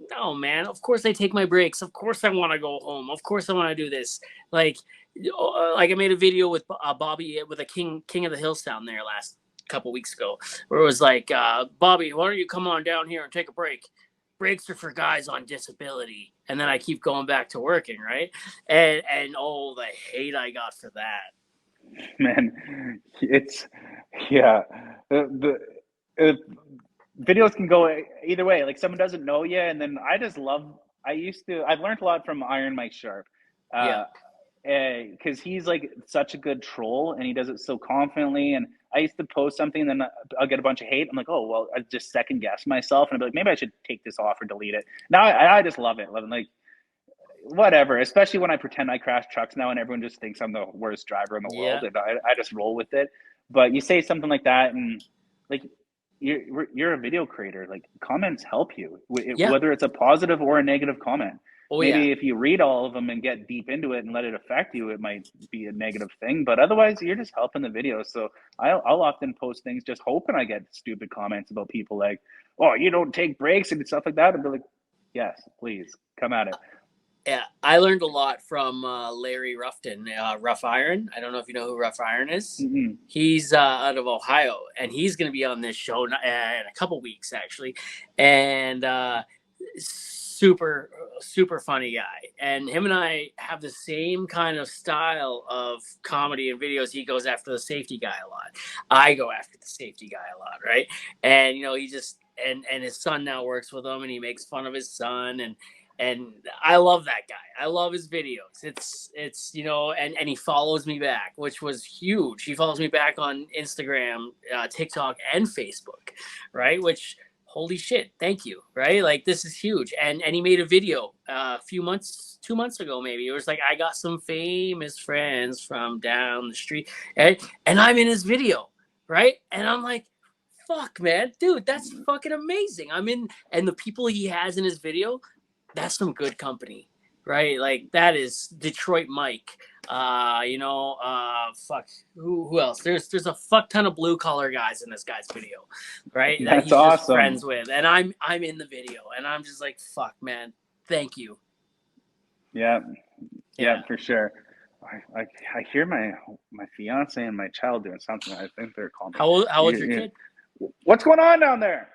No, man. Of course I take my breaks. Of course I want to go home. Of course I want to do this. Like, I made a video with Bobby with a King of the Hills down there last couple weeks ago, where it was like, Bobby, why don't you come on down here and take a break? Breaks are for guys on disability. And then I keep going back to working, right? And oh, the hate I got for that. Man, it's yeah. Uh, videos can go either way. Like someone doesn't know you, and then I just love. I've learned a lot from Iron Mike Sharp, Yeah. because he's like such a good troll, and he does it so confidently. And I used to post something, and then I'll get a bunch of hate. I'm like, oh well, I just second guess myself, and I'll be like, maybe I should take this off or delete it. Now I just love it. Like whatever, especially when I pretend I crash trucks now and everyone just thinks I'm the worst driver in the Yeah. world, and I just roll with it. But you say something like that, and like you're a video creator, like comments help you, Yeah. whether it's a positive or a negative comment. Oh, yeah. Maybe if you read all of them and get deep into it and let it affect you, it might be a negative thing, but otherwise you're just helping the video. So I'll often post things just hoping I get stupid comments about people like, oh, you don't take breaks and stuff like that, and be like, yes, please come at it. Yeah, I learned a lot from Larry Ruffton, Rough Iron. I don't know if you know who Rough Iron is. Mm-hmm. He's out of Ohio, and he's going to be on this show in a couple weeks, actually. And super, super funny guy. And him and I have the same kind of style of comedy and videos. He goes after the safety guy a lot. I go after the safety guy a lot, right? And he just and his son now works with him, and he makes fun of his son and I love that guy. I love his videos. It's and he follows me back, which was huge. He follows me back on Instagram, TikTok, and Facebook, right? Which holy shit, thank you, right? Like this is huge. And he made a video a few months, 2 months ago maybe. It was like I got some famous friends from down the street, and I'm in his video, right? And I'm like, fuck, man, dude, that's fucking amazing. I'm in, and the people he has in his video, that's some good company, right? Like that is Detroit Mike. Fuck. Who else? There's a fuck ton of blue collar guys in this guy's video, right? That That's he's just awesome. friends with, and I'm in the video, and I'm just like, fuck, man, thank you. Yeah, for sure. I hear my fiance and my child doing something. I think they're calling me. How old's your kid? What's going on down there?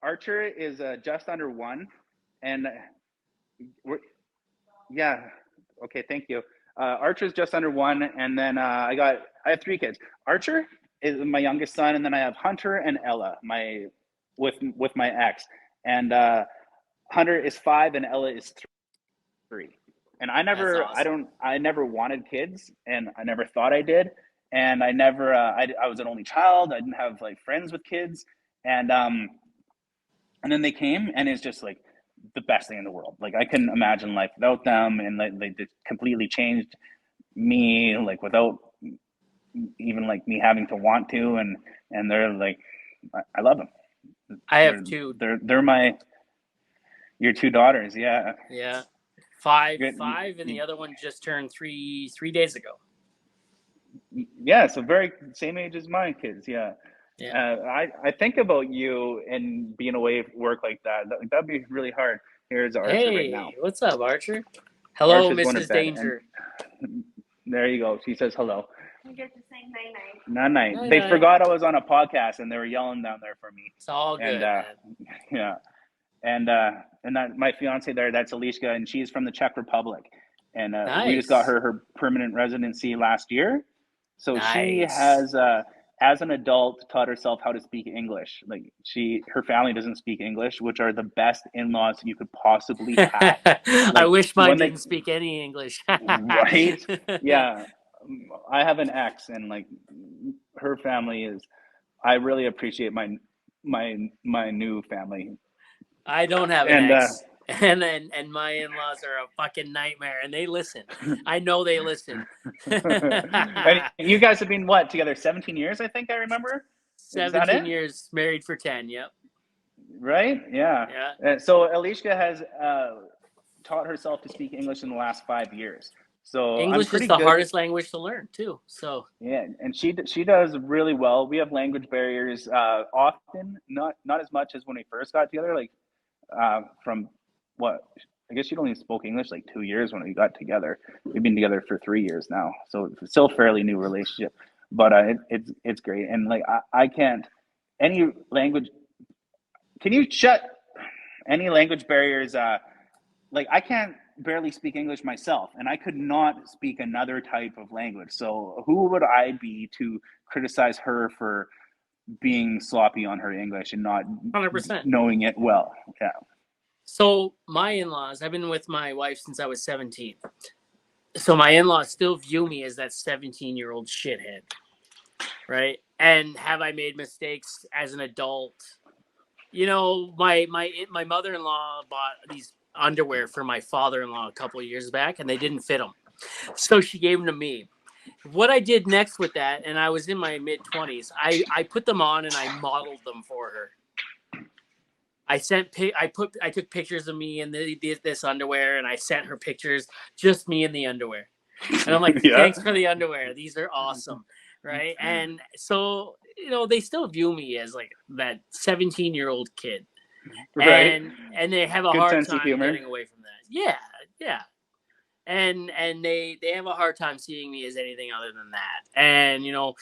Archer is just under 1, and yeah, okay, thank you. Archer's just under 1, and then I have 3 kids. Archer is my youngest son, and then I have Hunter and Ella, with my ex, and Hunter is 5 and Ella is 3. And I never wanted kids, and I never thought I did, and I never I was an only child. I didn't have like friends with kids, and then they came, and it's just like the best thing in the world. Like I couldn't imagine life without them, and they completely changed me, like without even like me having to want to, and they're like, I love them. I have 2. They're my your 2 daughters, yeah. Yeah, 5, and the other one just turned 3 days ago. Yeah, so very same age as my kids, yeah. Yeah. I think about you and being away at work like that. That'd be really hard. Here's Archer right now. Hey, what's up, Archer? Hello, Archer's Mrs. Danger. There you go. She says hello. You get to say night-night. Night-night. They forgot I was on a podcast, and they were yelling down there for me. It's all good, and, yeah. And that my fiance there, that's Alishka, and she's from the Czech Republic. And we just got her permanent residency last year. So she has as an adult taught herself how to speak English. Like her family doesn't speak English, which are the best in-laws you could possibly have. Like, I wish mine didn't speak any English. Right? Yeah. I have an ex, and like her family is. I really appreciate my new family. I don't have an ex. And my in-laws are a fucking nightmare, and they listen. I know they listen. And you guys have been together 17 years, I think I remember. 17 years, married for 10. Yep. Right? Yeah. So Alishka has taught herself to speak English in the last 5 years. So I'm English is pretty the good. hardest language to learn too. So Yeah, and she does really well. We have language barriers often, not as much as when we first got together. Like from what I guess she'd only spoke English like 2 years when we got together. We've been together for 3 years now, so it's still a fairly new relationship. But it's great, and like I can't any language. Can you shut any language barriers? Like I can't barely speak English myself, and I could not speak another type of language. So who would I be to criticize her for being sloppy on her English and not 100%. knowing it well? Yeah. So my in-laws, I've been with my wife since I was 17. So my in-laws still view me as that 17-year-old shithead, right? And have I made mistakes as an adult? You know, my mother-in-law bought these underwear for my father-in-law a couple of years back, and they didn't fit him. So she gave them to me. What I did next with that, and I was in my mid-20s, I put them on and I modeled them for her. I took pictures of me in this underwear, and I sent her pictures, just me in the underwear. And I'm like, Yeah. thanks for the underwear. These are awesome. Right. And so, you know, they still view me as like that 17-year-old kid. Right. And they have a Good hard sense of time humor. getting away from that. Yeah. Yeah. And they have a hard time seeing me as anything other than that. And, you know,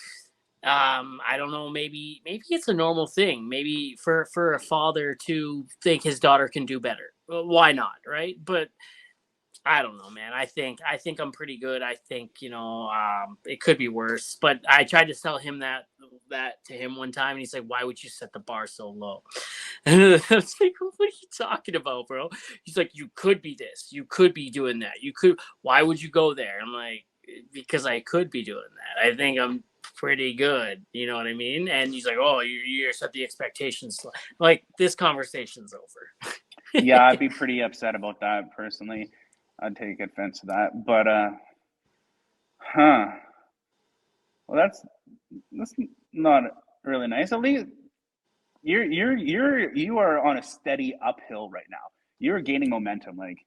I don't know, maybe it's a normal thing. Maybe for a father to think his daughter can do better. Well, why not? Right. But I don't know, man. I think I'm pretty good. I think, you know, it could be worse. But I tried to tell him that to him one time, and he's like, "Why would you set the bar so low?" And I was like, "What are you talking about, bro?" He's like, "You could be this. You could be doing that. You could. Why would you go there?" I'm like, "Because I could be doing that. I think I'm pretty good. You know what I mean?" And he's like, "Oh, you set the expectations like this conversation's over." Yeah, I'd be pretty upset about that personally. I'd take offense to that. But well, that's not really nice. At least you are on a steady uphill right now. You're gaining momentum. Like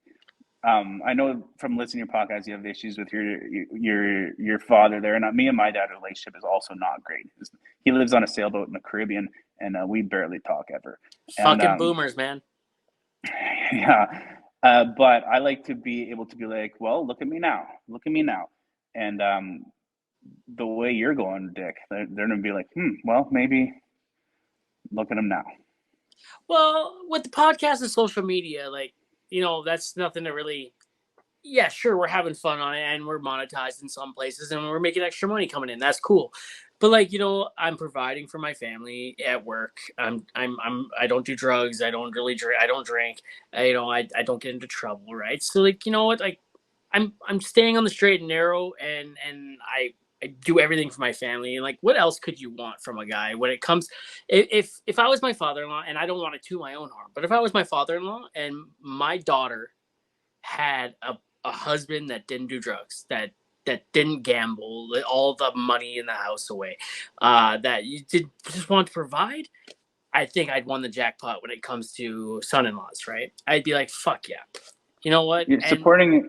I know from listening to your podcast, you have issues with your father there, and me and my dad's relationship is also not great. He lives on a sailboat in the Caribbean, and we barely talk ever. Fucking boomers, man. Yeah. But I like to be able to be like, well, look at me now. And the way you're going, Dick, they're going to be like, well, maybe look at him now. Well, with the podcast and social media, like, you know, that's nothing to really, yeah, sure, we're having fun on it and we're monetized in some places and we're making extra money coming in. That's cool. But like, you know, I'm providing for my family at work. I don't do drugs. I don't really drink. I don't drink. I don't get into trouble. Right. So like, you know what, like I'm staying on the straight and narrow and I do everything for my family. And like, what else could you want from a guy when it comes, if I was my father-in-law, and I don't want to toot my own horn, but if I was my father-in-law and my daughter had a husband that didn't do drugs, that didn't gamble, all the money in the house away, that you did just want to provide, I think I'd won the jackpot when it comes to son-in-laws, right? I'd be like, fuck yeah. You know what? You're supporting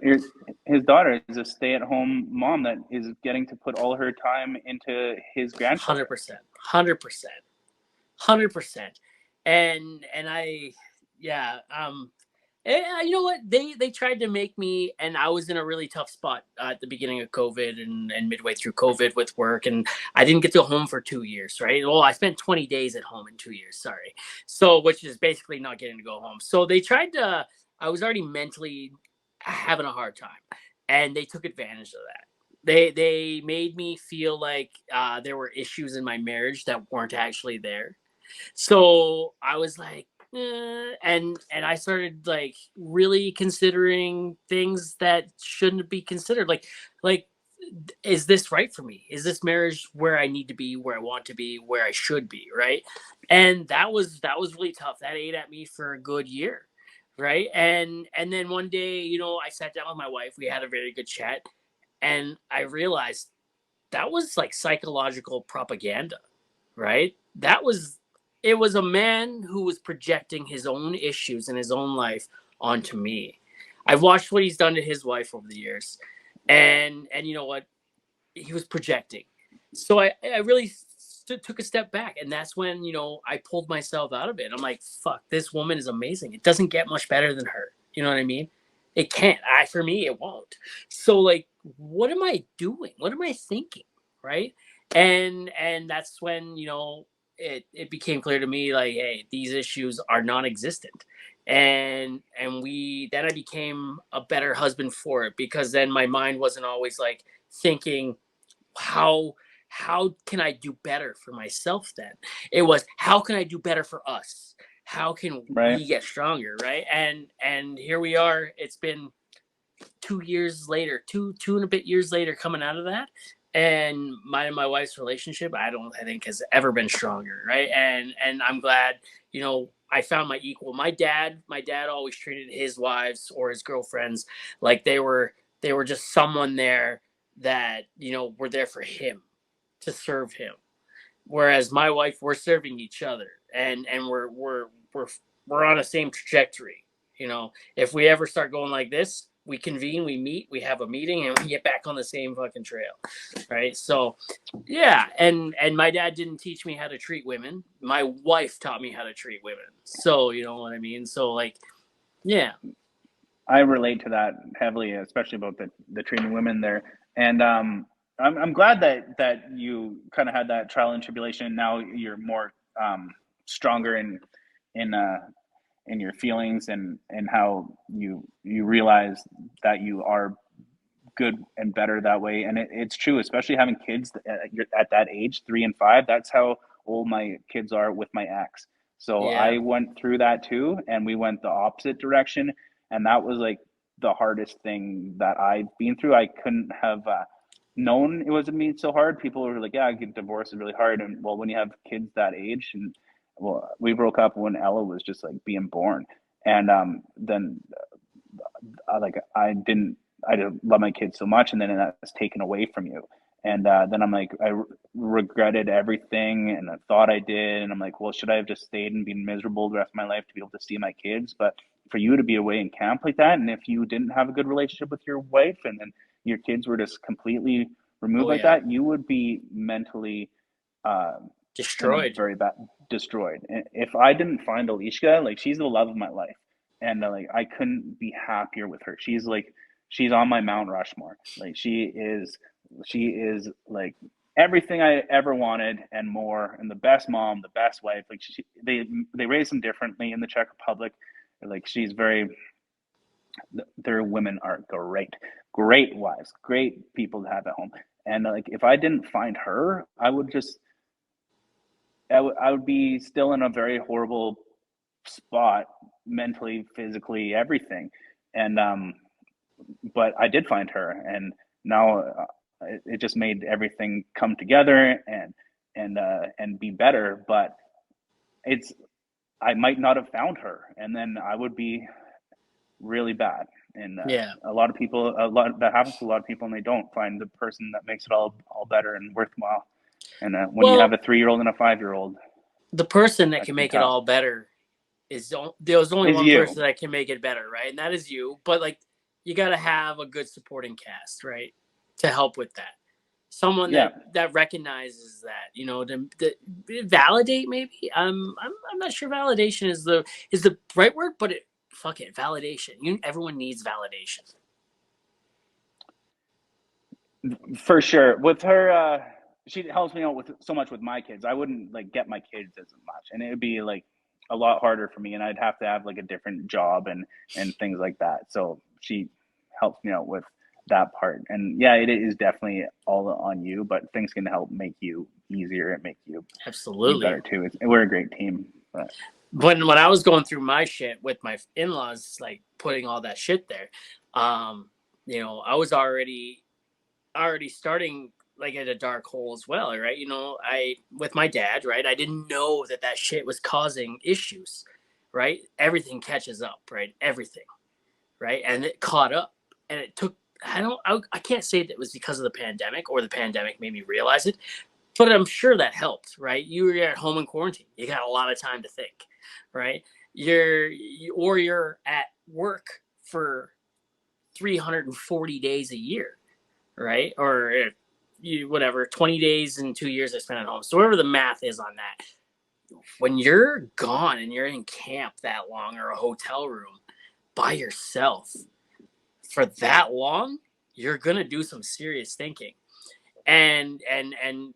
his daughter is a stay-at-home mom that is getting to put all her time into his grandchildren. 100%. And I, yeah, you know what? They tried to make me, and I was in a really tough spot at the beginning of COVID and midway through COVID with work, and I didn't get to go home for 2 years, right? Well, I spent 20 days at home in 2 years, sorry. So, which is basically not getting to go home. So they tried to, I was already mentally having a hard time, and they took advantage of that. They made me feel like there were issues in my marriage that weren't actually there. So I was like, and I started like really considering things that shouldn't be considered. Like, is this right for me? Is this marriage where I need to be, where I want to be, where I should be, right? And that was really tough. That ate at me for a good year, right? And then one day, you know, I sat down with my wife. We had a very good chat, and I realized that was like psychological propaganda, right? It was a man who was projecting his own issues in his own life onto me. I've watched what he's done to his wife over the years. and you know what, he was projecting. So I really took a step back, and that's when, you know, I pulled myself out of it. I'm like, fuck, this woman is amazing. It doesn't get much better than her. You know what I mean? It can't. For me, it won't. So like, what am I doing? What am I thinking? Right? And that's when, you know, it became clear to me, like, hey, these issues are non-existent. And we then I became a better husband for it, because then my mind wasn't always like thinking, how how can I do better for myself then? It was, how can I do better for us? How can Right. we get stronger, right? And here we are. It's been 2 years later, two and a bit years later, coming out of that. And mine and my wife's relationship, I think has ever been stronger, right? And I'm glad, you know, I found my equal. My dad always treated his wives or his girlfriends like they were just someone there that, you know, were there for him, to serve him. Whereas my wife, we're serving each other, and we're on the same trajectory. You know, if we ever start going like this, we convene, we meet, we have a meeting, and we get back on the same fucking trail, right? So, yeah, and my dad didn't teach me how to treat women. My wife taught me how to treat women. So, you know what I mean? So, like, yeah, I relate to that heavily, especially about the treating women there. And I'm glad that you kind of had that trial and tribulation. Now you're more stronger in uh, in your feelings, and how you realize that you are good and better that way. And it's true, especially having kids at that age, 3 and 5. That's how old my kids are with my ex. So yeah, I went through that too, and we went the opposite direction. And that was like the hardest thing that I've been through. I couldn't have known it was me so hard. People were like, "Yeah, get divorced is really hard." And well, when you have kids that age, and well, we broke up when Ella was just like being born, and then like I didn't love my kids so much, and then that's taken away from you. And then I'm like, regretted everything, and I thought I did, and I'm like, well, should I have just stayed and been miserable the rest of my life to be able to see my kids? But for you to be away in camp like that, and if you didn't have a good relationship with your wife, and then your kids were just completely removed oh like yeah, that, you would be mentally uh, in a destroyed. very bad destroyed. And if I didn't find Alishka, like she's the love of my life, and like I couldn't be happier with her. She's on my Mount Rushmore. Like she is like everything I ever wanted and more, and the best mom, the best wife. Like they raise them differently in the Czech Republic. Like she's very, their women are great wives, great people to have at home. And like if I didn't find her, I would be still in a very horrible spot mentally, physically, everything. And but I did find her, and now it just made everything come together and be better. But it's I might not have found her, and then I would be really bad. And Yeah. a lot that happens to a lot of people, and they don't find the person that makes it all better and worthwhile. And when you have Well, a 3-year-old and a 5-year-old, the person that that can can be make it tough. all better there's only Is one you? person that can make it better, right? And that is you. But like, you got to have a good supporting cast, right, to help with that. Someone Yeah. that recognizes that, you know, to validate. Maybe I'm not sure validation is the right word, but fuck it, validation. Everyone needs validation. For sure. With her, she helps me out with so much with my kids. I wouldn't like get my kids as much, and it would be like a lot harder for me, and I'd have to have like a different job and things like that. So she helps me out with that part. And yeah, it is definitely all on you, but things can help make you easier and make you be Absolutely. better too. We're a great team. But When I was going through my shit with my in-laws, like putting all that shit there, you know, I was already starting like at a dark hole as well, right? You know, I with my dad, right? I didn't know that shit was causing issues, right? Everything catches up, right? Everything, right? And it caught up, and it took. I can't say that it was because of the pandemic or the pandemic made me realize it, but I'm sure that helped, right? You were at home in quarantine. You got a lot of time to think, right? You're at work for 340 days a year, right? Or whatever, 20 days and 2 years I spent at home. So whatever the math is on that, when you're gone and you're in camp that long or a hotel room by yourself for that long, you're gonna do some serious thinking. And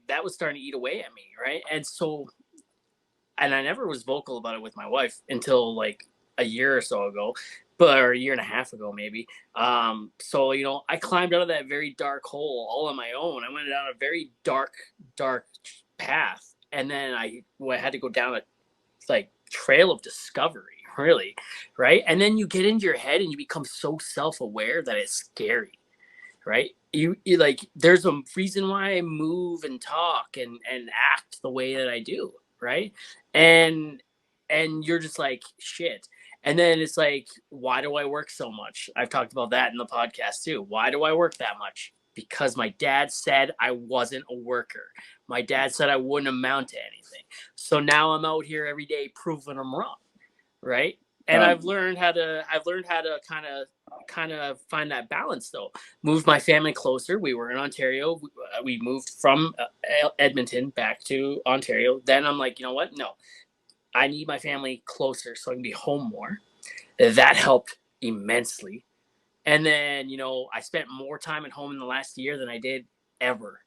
that was starting to eat away at me, right? And I never was vocal about it with my wife until like a year or so ago, or a year and a half ago, maybe. So, I climbed out of that very dark hole all on my own. I went down a very dark, dark path. And then I had to go down a trail of discovery, really. Right. And then you get into your head and you become so self-aware that it's scary. Right. You like, there's a reason why I move and talk and act the way that I do. Right. And you're just like, shit. And then it's like, why do I work so much? I've talked about that in the podcast too. Why do I work that much? Because my dad said I wasn't a worker. My dad said I wouldn't amount to anything. So now I'm out here every day proving I'm wrong. Right. And I've learned how to kind of find that balance, though. Moved my family closer. We were in Ontario. We moved from Edmonton back to Ontario. Then I'm like, you know what? No, I need my family closer so I can be home more. That helped immensely. And then, I spent more time at home in the last year than I did ever.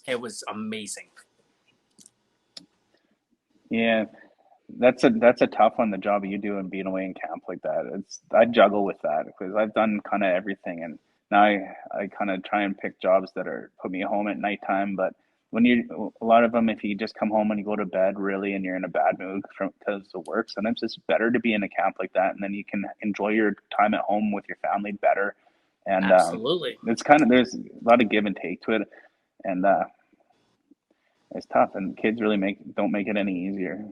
It was amazing. Yeah. That's a tough one, the job you do and being away in camp like that. I juggle with that because I've done kind of everything, and now I kind of try and pick jobs that are put me home at nighttime. But a lot of them, if you just come home and you go to bed really and you're in a bad mood because of work, sometimes it's better to be in a camp like that, and then you can enjoy your time at home with your family better. And Absolutely. there's a lot of give and take to it, and it's tough. And kids really don't make it any easier.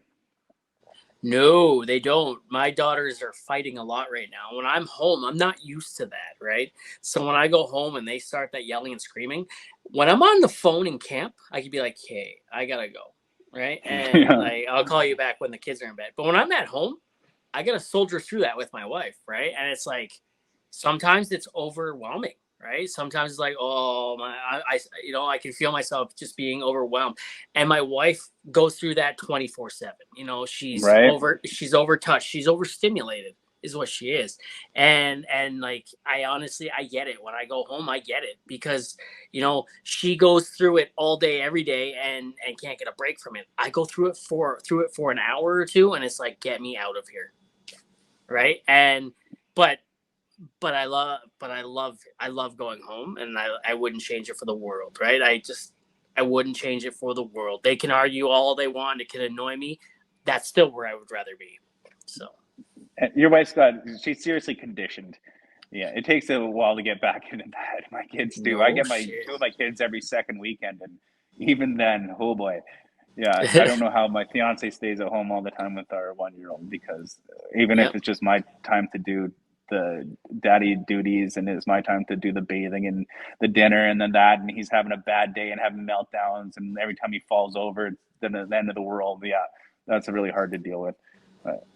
No, they don't. My daughters are fighting a lot right now. When I'm home, I'm not used to that, right? So when I go home and they start that yelling and screaming, when I'm on the phone in camp, I can be like, hey, I gotta go, right? And I'll call you back when the kids are in bed. But when I'm at home, I gotta soldier through that with my wife, right? And it's like, sometimes it's overwhelming, right? Sometimes it's like, oh my, I can feel myself just being overwhelmed. And my wife goes through that 24/7. She's right? She's overtouched, she's overstimulated, is what she is. And like, I honestly, I get it. When I go home, I get it, because she goes through it all day, every day, and can't get a break from it. I go through it for an hour or two, and it's like, get me out of here, right? And but I love going home, and I wouldn't change it for the world, right? I wouldn't change it for the world. They can argue all they want, it can annoy me. That's still where I would rather be. So your she's seriously conditioned. Yeah, it takes a while to get back into bed. My kids do. No I get shit. two of my kids every second weekend, and even then, oh boy. Yeah, I don't know how my fiance stays at home all the time with our 1-year-old, because even if it's just my time to do the daddy duties and it's my time to do the bathing and the dinner and then that, and he's having a bad day and having meltdowns, and every time he falls over, it's the end of the world. Yeah, that's really hard to deal with.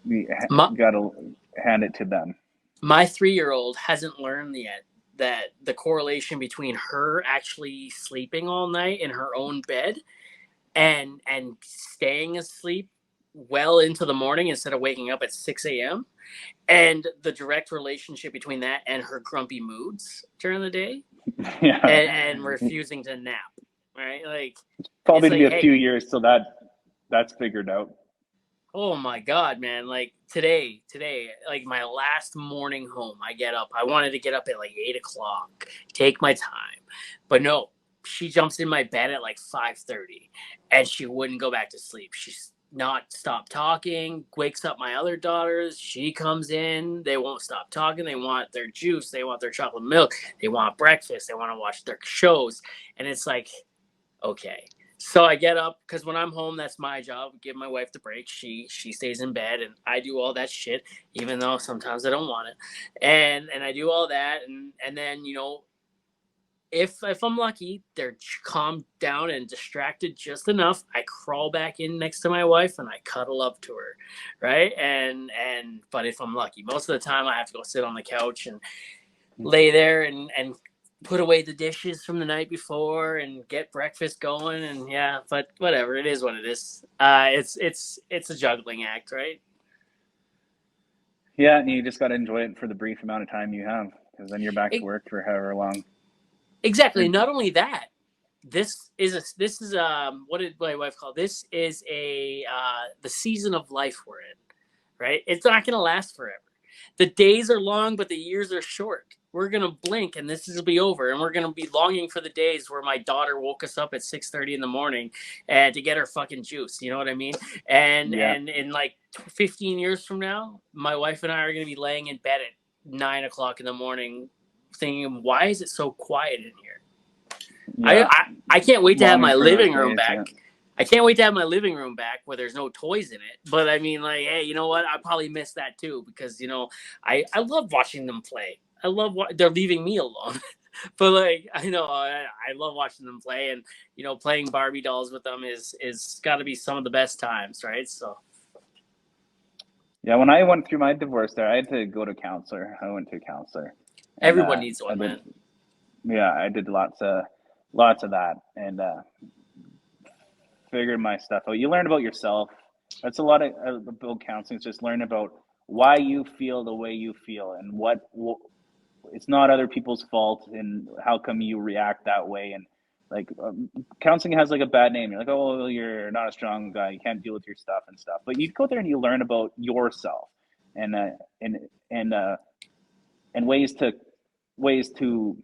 We got to hand it to them. My 3-year-old hasn't learned yet that the correlation between her actually sleeping all night in her own bed and staying asleep well into the morning instead of waking up at 6 a.m. and the direct relationship between that and her grumpy moods during the day. Yeah. and refusing to nap, right? Like, it's probably like, be a few years till that's figured out. Oh my God, man. Like today, like my last morning home, I get up. I wanted to get up at like 8 o'clock, take my time. But no, she jumps in my bed at like 5:30 and she wouldn't go back to sleep. She's not stop talking, wakes up my other daughters. She comes in, they won't stop talking. They want their juice, they want their chocolate milk, they want breakfast, they want to watch their shows. And it's like, okay. So I get up, because when I'm home, that's my job. Give my wife the break. She stays in bed, and I do all that shit, even though sometimes I don't want it. And I do all that, and then if I'm lucky, they're calmed down and distracted just enough. I crawl back in next to my wife and I cuddle up to her, right? But if I'm lucky, most of the time I have to go sit on the couch and lay there and put away the dishes from the night before and get breakfast going. And yeah, but whatever, it is what it is. It's a juggling act, right? Yeah, and you just got to enjoy it for the brief amount of time you have, because then you're back to It, work for however long. exactly. Not only that, this is what did my wife call it? This is a the season of life we're in, right? It's not going to last forever. The days are long, but the years are short. We're going to blink and this will be over. And we're going to be longing for the days where my daughter woke us up at 6:30 in the morning and to get her fucking juice. You know what I mean? And in like 15 years from now, my wife and I are going to be laying in bed at 9 o'clock in the morning thinking, why is it so quiet in here? Yeah. I can't wait to have my living room days, back. Yeah. I can't wait to have my living room back where there's no toys in it. But I mean, like, hey, you know what? I probably miss that too because I love watching them play. I love they're leaving me alone. But like I love watching them play, and playing Barbie dolls with them is got to be some of the best times, right? So yeah, when I went through my divorce there, I had to go to a counselor. I went to a counselor. And, everyone needs one, man. Yeah, I did lots of that, and figured my stuff out. You learn about yourself. That's a lot of about counseling. It's just learn about why you feel the way you feel, and what it's not other people's fault, and how come you react that way. And like counseling has like a bad name. You're like, oh, well, you're not a strong guy. You can't deal with your stuff and stuff. But you go there and you learn about yourself, and and ways to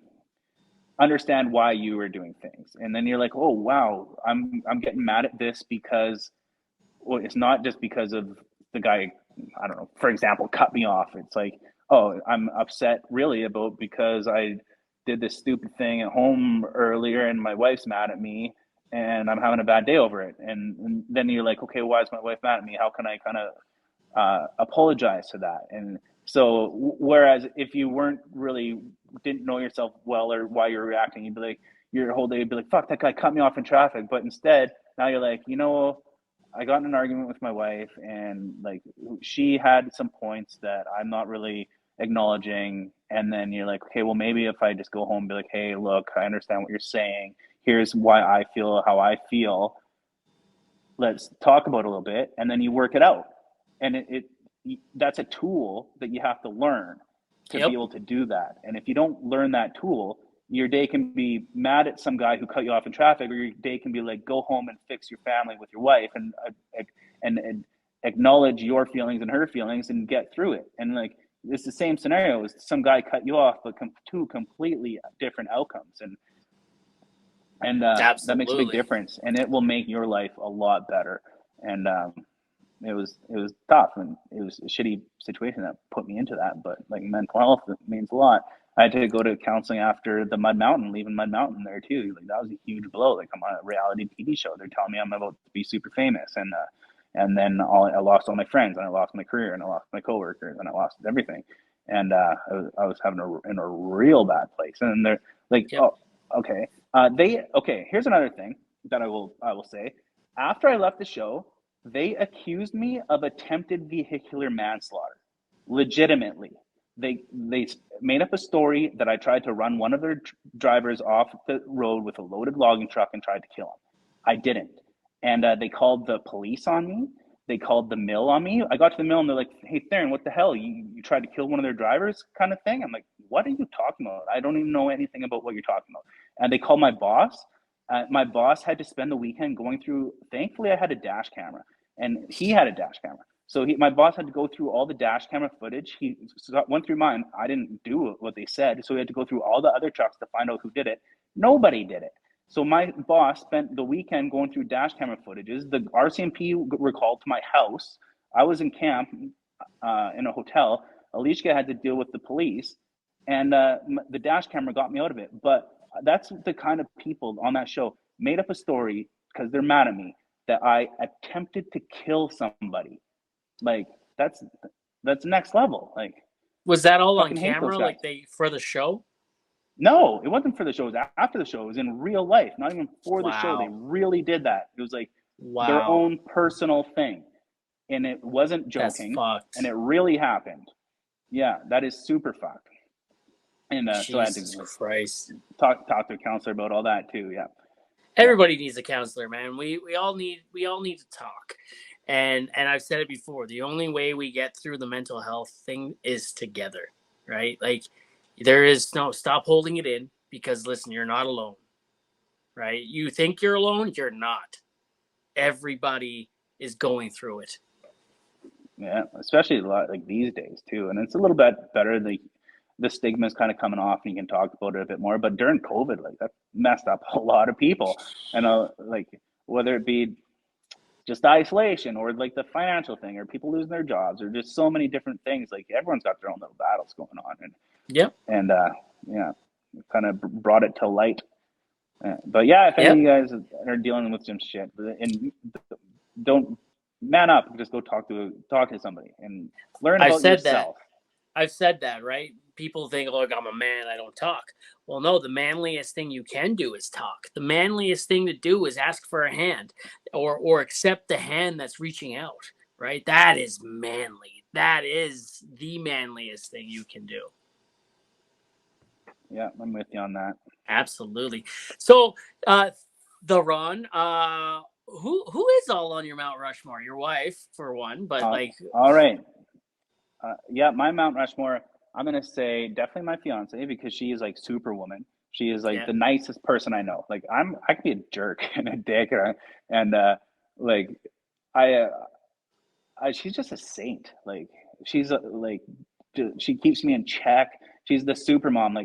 understand why you were doing things. And then you're like, oh wow, I'm getting mad at this because, well, it's not just because of the guy, I don't know, for example, cut me off. It's like, oh, I'm upset really about because I did this stupid thing at home earlier and my wife's mad at me and I'm having a bad day over it. And then you're like, okay, why is my wife mad at me? How can I kind of apologize to that? And so, whereas if you didn't know yourself well or why you're reacting, you'd be like, your whole day would be like, fuck, that guy cut me off in traffic. But instead, now you're like, I got in an argument with my wife, and like she had some points that I'm not really acknowledging. And then you're like, okay, well, maybe if I just go home and be like, hey, look, I understand what you're saying. Here's why I feel how I feel. Let's talk about it a little bit, and then you work it out. And that's a tool that you have to learn to be able to do that. And if you don't learn that tool, your day can be mad at some guy who cut you off in traffic, or your day can be like, go home and fix your family with your wife and acknowledge your feelings and her feelings and get through it. And like, it's the same scenario as some guy cut you off, but two completely different outcomes. And that makes a big difference, and it will make your life a lot better. And it was tough, and it was a shitty situation that put me into that. But like mental health means a lot. I had to go to counseling after the Mud Mountain, leaving Mud Mountain there too. Like that was a huge blow. Like I'm on a reality TV show. They're telling me I'm about to be super famous, and then I lost all my friends, and I lost my career, and I lost my coworkers, and I lost everything. And I was having in a real bad place. And they're like, oh, okay. Here's another thing that I will say. After I left the show, they accused me of attempted vehicular manslaughter. Legitimately. They made up a story that I tried to run one of their drivers off the road with a loaded logging truck and tried to kill him. I didn't. And they called the police on me. They called the mill on me. I got to the mill and they're like, hey, Theron, what the hell? You tried to kill one of their drivers kind of thing? I'm like, what are you talking about? I don't even know anything about what you're talking about. And they called my boss. My boss had to spend the weekend going through, thankfully I had a dash camera, and he had a dash camera. So my boss had to go through all the dash camera footage. He went through mine. I didn't do what they said. So he had to go through all the other trucks to find out who did it. Nobody did it. So my boss spent the weekend going through dash camera footages. The RCMP were called to my house. I was in camp in a hotel. Alishka had to deal with the police, and the dash camera got me out of it. But that's the kind of people on that show made up a story because they're mad at me that I attempted to kill somebody. Like that's next level. Like, was that all on camera? Like for the show? No, it wasn't for the show. It was after the show. It was in real life, not even for the show. They really did that. It was like their own personal thing, and it wasn't joking. And it really happened. Yeah, that is super fucked. And so I had to Jesus Christ. talk to a counselor about all that too. Yeah. Everybody needs a counselor, man. We all need to talk. And I've said it before, the only way we get through the mental health thing is together, right? Like there is no stop holding it in, because listen, you're not alone. Right? You think you're alone, you're not. Everybody is going through it. Yeah, especially a lot like these days too. And it's a little bit better. The stigma is kind of coming off, and you can talk about it a bit more. But during COVID, like that messed up a lot of people, and like whether it be just isolation or like the financial thing or people losing their jobs or just so many different things. Like everyone's got their own little battles going on, and yeah, kind of brought it to light. But yeah, if any of you guys are dealing with some shit, and don't man up, just go talk to somebody and learn about yourself. I've said that, right? People think, look, I'm a man, I don't talk. Well, no, the manliest thing you can do is talk. The manliest thing to do is ask for a hand or accept the hand that's reaching out, right? That is manly. That is the manliest thing you can do. Yeah, I'm with you on that. Absolutely. So, Theron, who is all on your Mount Rushmore? Your wife, for one, but all right. Yeah, my Mount Rushmore, I'm gonna say definitely my fiance, because she is like superwoman. She is like the nicest person I know. Like I could be a jerk and a dick, and like she's just a saint. Like she's like she keeps me in check. She's the super mom.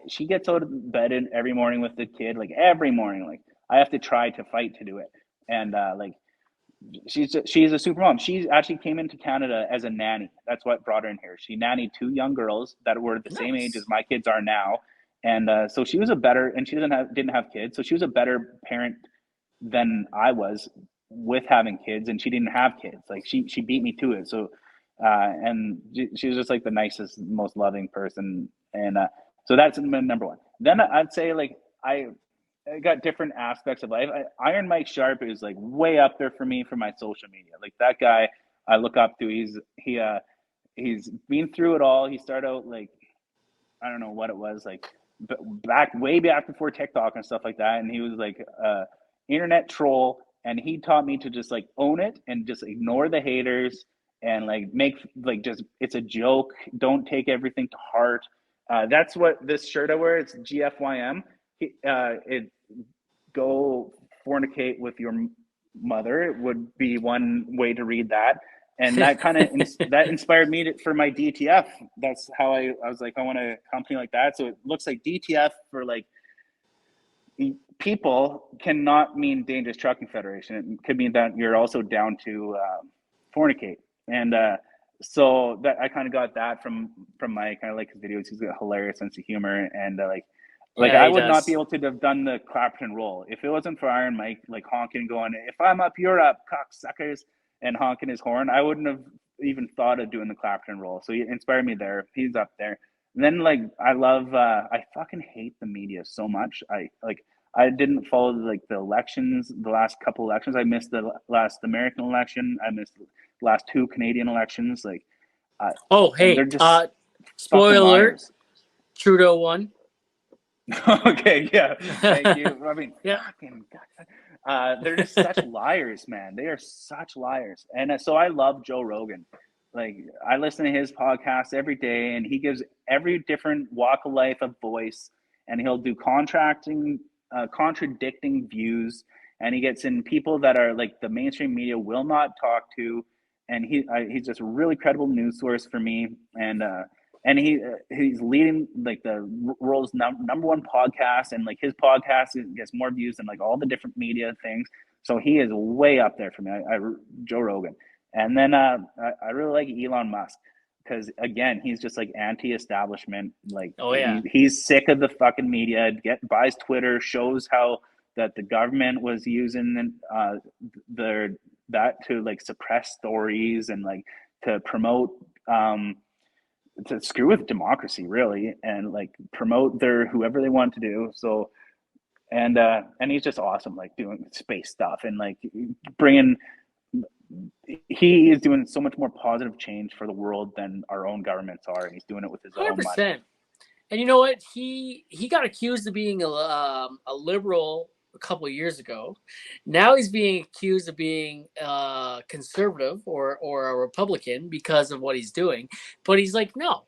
She gets out of bed every morning with the kid. Like every morning, like I have to try to fight to do it. And like she's a super mom. She actually came into Canada as a nanny. That's what brought her in here. She nannied 2 young girls that were the same age as my kids are now. And so she was and she didn't have kids. So she was a better parent than I was with having kids, and she didn't have kids. Like she beat me to it. So and she was just like the nicest, most loving person. And so that's number one. Then I'd say like I got different aspects of life. Iron Mike Sharp is like way up there for me for my social media. Like that guy I look up to. He's been through it all. He started out like, I don't know what it was, like way back before TikTok and stuff like that. And he was like internet troll, and he taught me to just like own it and just ignore the haters and like make like just it's a joke. Don't take everything to heart. That's what this shirt I wear. It's GFYM. It go fornicate with your mother would be one way to read that. And that kind of that inspired me for my DTF. That's how I was like, I want a company like that. So it looks like DTF for like people cannot mean Dangerous Trucking Federation. It could mean that you're also down to fornicate. And so that I kind of got that from my kind of like his videos. He's got a hilarious sense of humor, and I would not be able to have done the Clapperton role if it wasn't for Iron Mike like honking, going, "If I'm up, you're up, cocksuckers," and honking his horn. I wouldn't have even thought of doing the Clapperton role. So he inspired me there. He's up there. And then like I love I fucking hate the media so much. I didn't follow like the elections, the last couple elections. I missed the last American election. I missed the last 2 Canadian elections. Like, they're just spoiler, Trudeau won. Okay, yeah, thank you. I mean, fucking God. They're just such liars, man. They are such liars. And so I love Joe Rogan. Like I listen to his podcast every day, and he gives every different walk of life a voice, and he'll do contradicting views, and he gets in people that are like the mainstream media will not talk to, and he's just a really credible news source for me. And he's leading like the world's number 1 podcast, and like his podcast gets more views than like all the different media things. So he is way up there for me. Joe Rogan. And then I really like Elon Musk, because again, he's just like anti-establishment. Like he's sick of the fucking media. Buys Twitter, shows how that the government was using that to like suppress stories and like to promote to screw with democracy, really, and like promote their whoever they want to do. So and he's just awesome, like doing space stuff and like bringing. He is doing so much more positive change for the world than our own governments are, and he's doing it with his 100%. Own money. And you know what? He got accused of being a liberal a couple of years ago. Now he's being accused of being conservative or a Republican because of what he's doing. But he's like, no,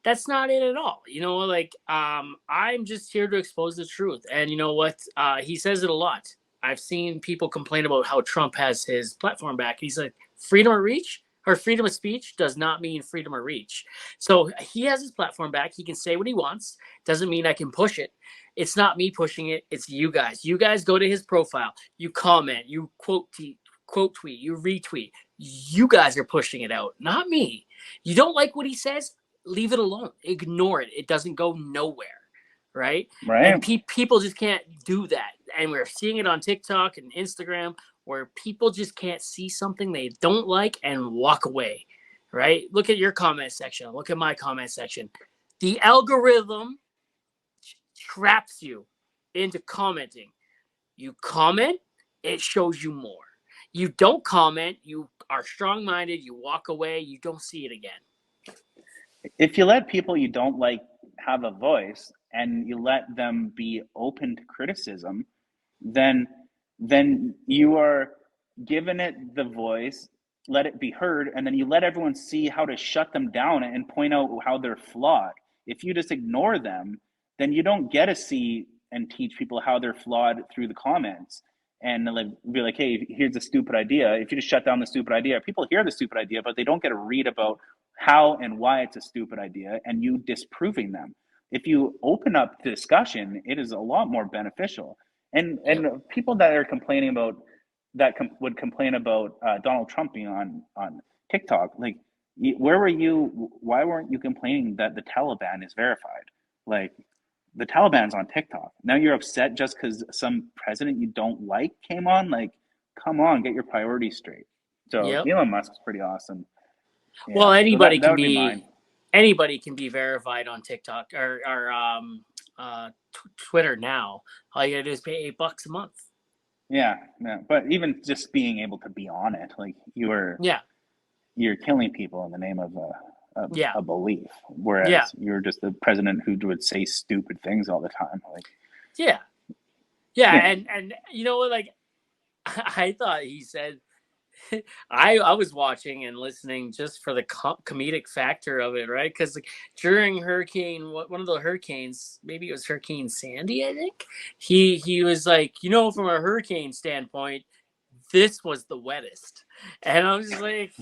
that's not it at all. You know, like I'm just here to expose the truth. And you know what? He says it a lot. I've seen people complain about how Trump has his platform back. He's like, freedom of reach or freedom of speech does not mean freedom of reach. So he has his platform back. He can say what he wants. Doesn't mean I can push it. It's not me pushing it. It's you guys. You guys go to his profile. You comment. You quote tweet. You retweet. You guys are pushing it out, not me. You don't like what he says? Leave it alone. Ignore it. It doesn't go nowhere. Right? And people just can't do that. And we're seeing it on TikTok and Instagram where people just can't see something they don't like and walk away. Right? Look at your comment section. Look at my comment section. The algorithm traps you into commenting. You comment, it shows you more. You don't comment, you are strong-minded, you walk away, you don't see it again. If you let people you don't like have a voice and you let them be open to criticism, then you are giving it the voice, let it be heard, and then you let everyone see how to shut them down and point out how they're flawed. If you just ignore them, then you don't get to see and teach people how they're flawed through the comments and like be like, hey, here's a stupid idea. If you just shut down the stupid idea, people hear the stupid idea, but they don't get to read about how and why it's a stupid idea and you disproving them. If you open up the discussion, it is a lot more beneficial. And people that are complaining about would complain about Donald Trump being on TikTok, like, where were you? Why weren't you complaining that the Taliban is verified? Like, the Taliban's on TikTok. Now you're upset just because some president you don't like came on? Like, come on, get your priorities straight. So Elon Musk's pretty awesome. Yeah. Well, anybody can be verified on TikTok or Twitter now. All you gotta do is pay $8 a month. Yeah, but even just being able to be on it, like you're killing people in the name of a belief, whereas you're just the president who would say stupid things all the time. Like, and you know what? Like, I thought he said. I was watching and listening just for the comedic factor of it, right? Because like, during one of the hurricanes, maybe it was Hurricane Sandy, I think, he was like, you know, from a hurricane standpoint, this was the wettest. And I was just like,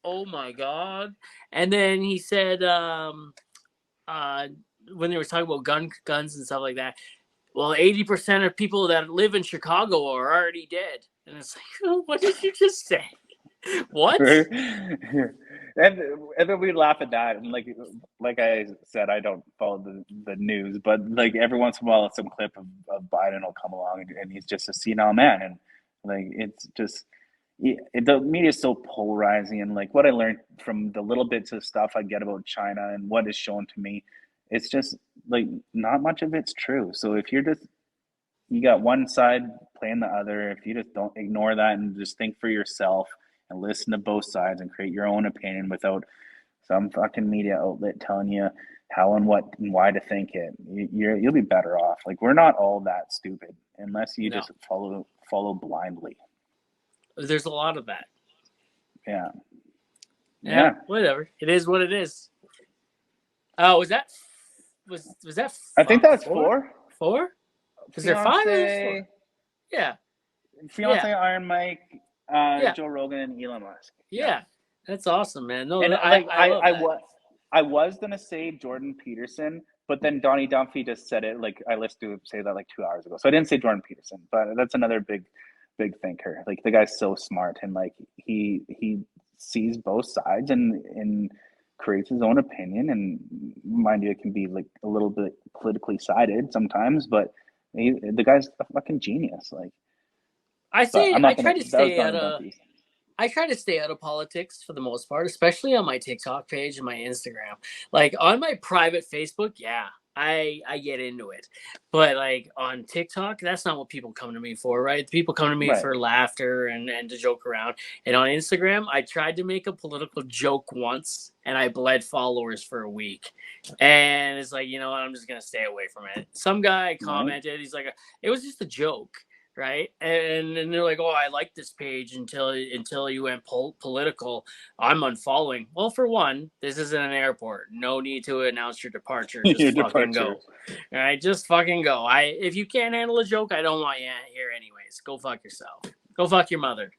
oh my God. And then he said, when they were talking about guns and stuff like that, well, 80% of people that live in Chicago are already dead. And it's like, oh, what did you just say? What? And then we laugh at that. And like I said, I don't follow the news, but like every once in a while, some clip of Biden will come along and he's just a senile man. And like, it's just, the media is so polarizing. And like what I learned from the little bits of stuff I get about China and what is shown to me, it's just like not much of it's true. So if you got one side playing the other, if you just don't ignore that and just think for yourself and listen to both sides and create your own opinion without some fucking media outlet telling you how and what and why to think it, you'll be better off. Like, we're not all that stupid unless you just follow blindly. There's a lot of that. Yeah. Whatever. It is what it is. Oh, was that? I think that was 4. 4? Is there 5 or 4? Yeah. Fiance, Iron Mike, Joe Rogan, and Elon Musk. Yeah. That's awesome, man. No, and I love that. I was gonna say Jordan Peterson, but then Donnie Dumphy just said it. Like, I listened to him say that like 2 hours ago, so I didn't say Jordan Peterson. But that's another big thinker. Like, the guy's so smart, and like he sees both sides and creates his own opinion. And mind you, it can be like a little bit politically sided sometimes, but the guy's a fucking genius. Like, I try to stay out of politics for the most part, especially on my TikTok page and my Instagram. Like, on my private Facebook, I get into it. But like on TikTok, that's not what people come to me for, right? People come to me Right. for laughter and to joke around. And on Instagram, I tried to make a political joke once and I bled followers for a week. And it's like, you know what, I'm just gonna stay away from it. Some guy commented, he's like, it was just a joke. Right, and they're like, "Oh, I like this page until you went political. I'm unfollowing." Well, for one, this isn't an airport. No need to announce your departure. Just Your fucking departure. go. All right, just fucking go. If you can't handle a joke, I don't want you here anyways. Go fuck yourself. Go fuck your mother.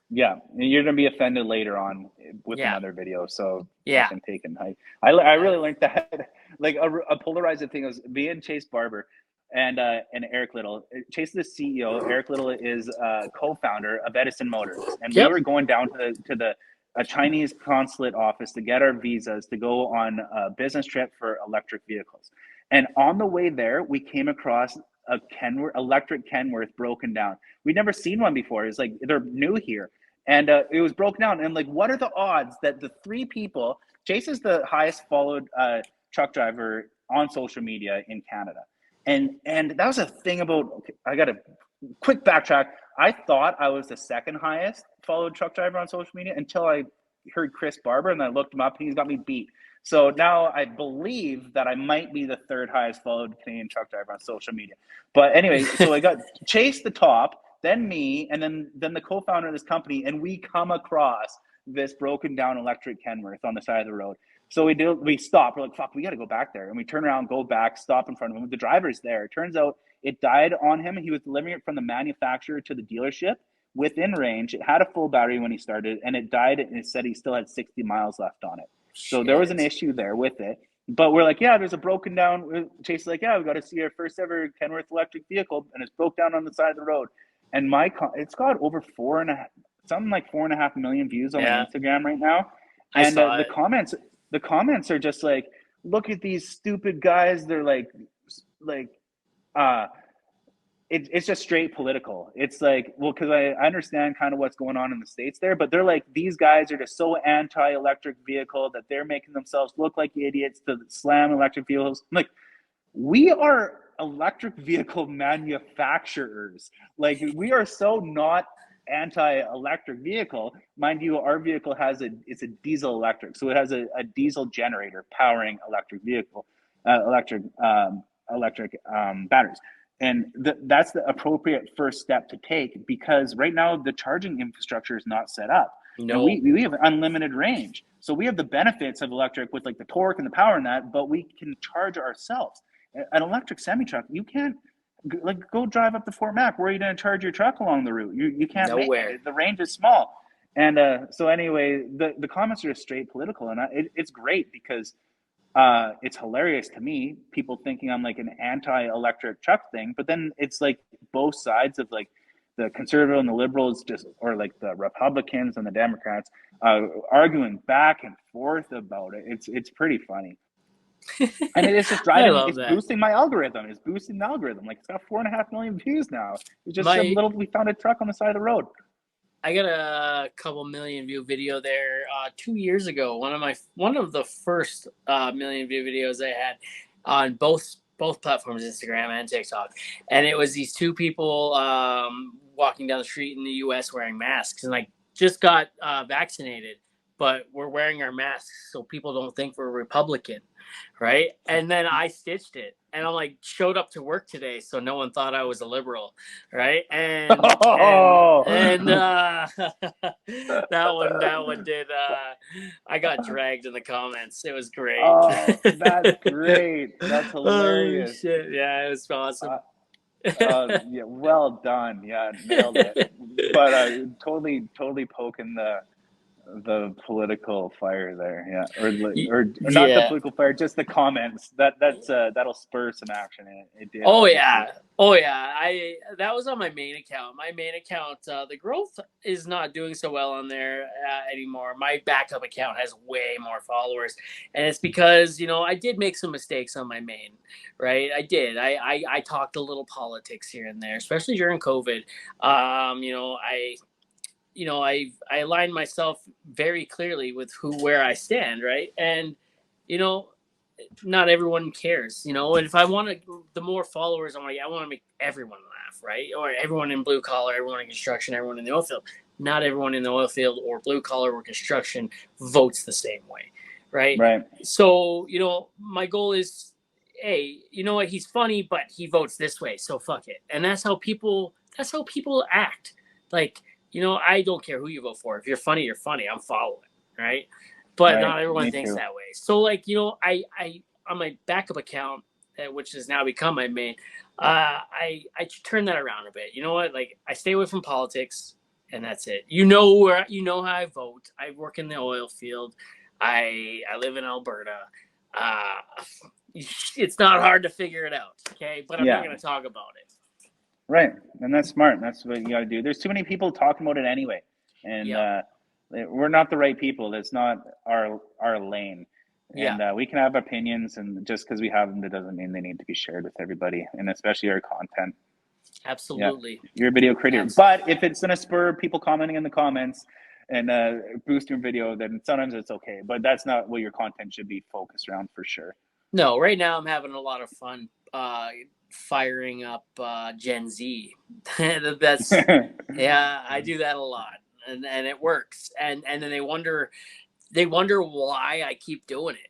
Yeah, and you're gonna be offended later on with Yeah. another video. So Yeah. taken. I really learned that. Like a polarizing thing was me and Chase Barber and Eric Little. Chase is the CEO. Eric Little is co-founder of Edison Motors, and we Yep. were going down to a Chinese consulate office to get our visas to go on a business trip for electric vehicles. And on the way there, we came across a electric Kenworth broken down. We'd never seen one before. It's like they're new here, and it was broken down. And like, what are the odds that the three people? Chase is the highest followed truck driver on social media in Canada, and that was a thing about. Okay, I got to quick backtrack. I thought I was the second highest followed truck driver on social media until I heard Chris Barber, and I looked him up, and he's got me beat. So now I believe that I might be the third highest followed Canadian truck driver on social media. But anyway, so I got Chase the top, then me, and then the co-founder of this company, and we come across this broken down electric Kenworth on the side of the road. So we stop. We're like, fuck, we got to go back there. And we turn around, go back, stop in front of him. The driver's there. It turns out it died on him. He was delivering it from the manufacturer to the dealership within range. It had a full battery when he started, and it died, and it said he still had 60 miles left on it. So there was an issue there with it. But we're like, yeah, there's a broken down. Chase is like, yeah, we got to see our first ever Kenworth electric vehicle, and it's broke down on the side of the road. And it's got over 4.5 million views on my Instagram right now. And the comments are just like, look at these stupid guys. They're it's just straight political. It's like, well, because I understand kind of what's going on in the States there, but they're like, these guys are just so anti-electric vehicle that they're making themselves look like idiots to slam electric vehicles. Like, we are electric vehicle manufacturers. Like, we are so not anti-electric vehicle. Mind you, our vehicle it's a diesel electric, so it has a diesel generator powering electric vehicle, electric batteries. And that's the appropriate first step to take, because right now the charging infrastructure is not set up. No. And we have unlimited range. So we have the benefits of electric with like the torque and the power and that, but we can charge ourselves. An electric semi-truck, you can't go drive up to Fort Mac. Where are you going to charge your truck along the route? You can't. Nowhere. The range is small. And so anyway, the comments are just straight political, and it's great because it's hilarious to me, people thinking I'm like an anti-electric truck thing, but then it's like both sides of like the conservative and the liberals, or like the Republicans and the Democrats arguing back and forth about it. It's pretty funny. And it's just boosting my algorithm. It's boosting the algorithm. Like, it's got 4.5 million views now. It's just we found a truck on the side of the road. I got a couple million view video there 2 years ago. One of the first million view videos I had on both platforms, Instagram and TikTok, and it was these two people walking down the street in the U.S. wearing masks, and like just got vaccinated, but we're wearing our masks so people don't think we're Republican, right? And then I stitched it, and I'm like, showed up to work today so no one thought I was a liberal, right? And that one did. I got dragged in the comments. It was great. Oh, that's great. That's hilarious. Oh, shit. Yeah, it was awesome. Yeah, well done. Yeah, nailed it. But totally poking the political fire there, yeah, or not the political fire, just the comments. That'll spur some action. It did. Oh yeah. That was on my main account. My main account, the growth is not doing so well on there anymore. My backup account has way more followers, and it's because I did make some mistakes on my main. Right, I did. I talked a little politics here and there, especially during COVID. I aligned myself very clearly with where I stand, right? And, not everyone cares, you know. And if I want to, the more followers, I want to make everyone laugh, right? Or everyone in blue collar, everyone in construction, everyone in the oil field. Not everyone in the oil field or blue collar or construction votes the same way, right? Right. So, you know, my goal is, hey, you know what? He's funny, but he votes this way, so fuck it. And that's how people act. Like, you know, I don't care who you vote for. If you're funny, you're funny. I'm following, right? But Right. not everyone Me thinks too. that way. So, like, you know, I on my backup account, which has now become my main, I turn that around a bit. You know what? Like, I stay away from politics, and that's it. You know how I vote. I work in the oil field. I live in Alberta. It's not hard to figure it out, okay? But I'm not going to talk about it. Right, and that's smart. That's what you got to do. There's too many people talking about it anyway, and we're not the right people. That's not our lane. And we can have opinions, and just because we have them, that doesn't mean they need to be shared with everybody, and especially our content. Absolutely. Yeah. You're a video creator. Absolutely. But if it's going to spur people commenting in the comments and boost your video, then sometimes it's okay. But that's not what your content should be focused around, for sure. No, right now I'm having a lot of fun firing up Gen Z. That's I do that a lot, and it works. And then they wonder why I keep doing it,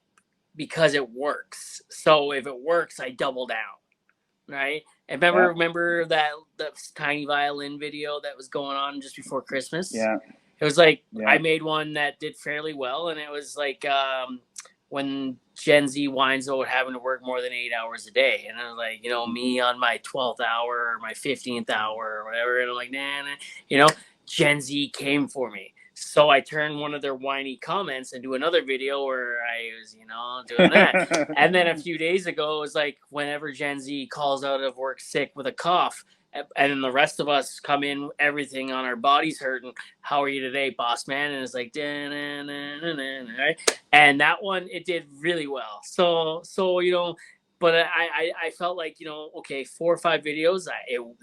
because it works. So if it works, I double down, right? And remember that tiny violin video that was going on just before Christmas? Yeah. It was like I made one that did fairly well, and it was like when Gen Z whines about having to work more than 8 hours a day. And I was like, you know, me on my 12th hour or my 15th hour or whatever. And I'm like, nah. You know, Gen Z came for me. So I turned one of their whiny comments into another video where I was, you know, doing that. And then a few days ago, it was like, whenever Gen Z calls out of work sick with a cough, and then the rest of us come in, everything on our bodies hurting. How are you today, boss man? And it's like, right? And that one, it did really well. So you know, but I felt like, you know, okay, 4 or 5 videos,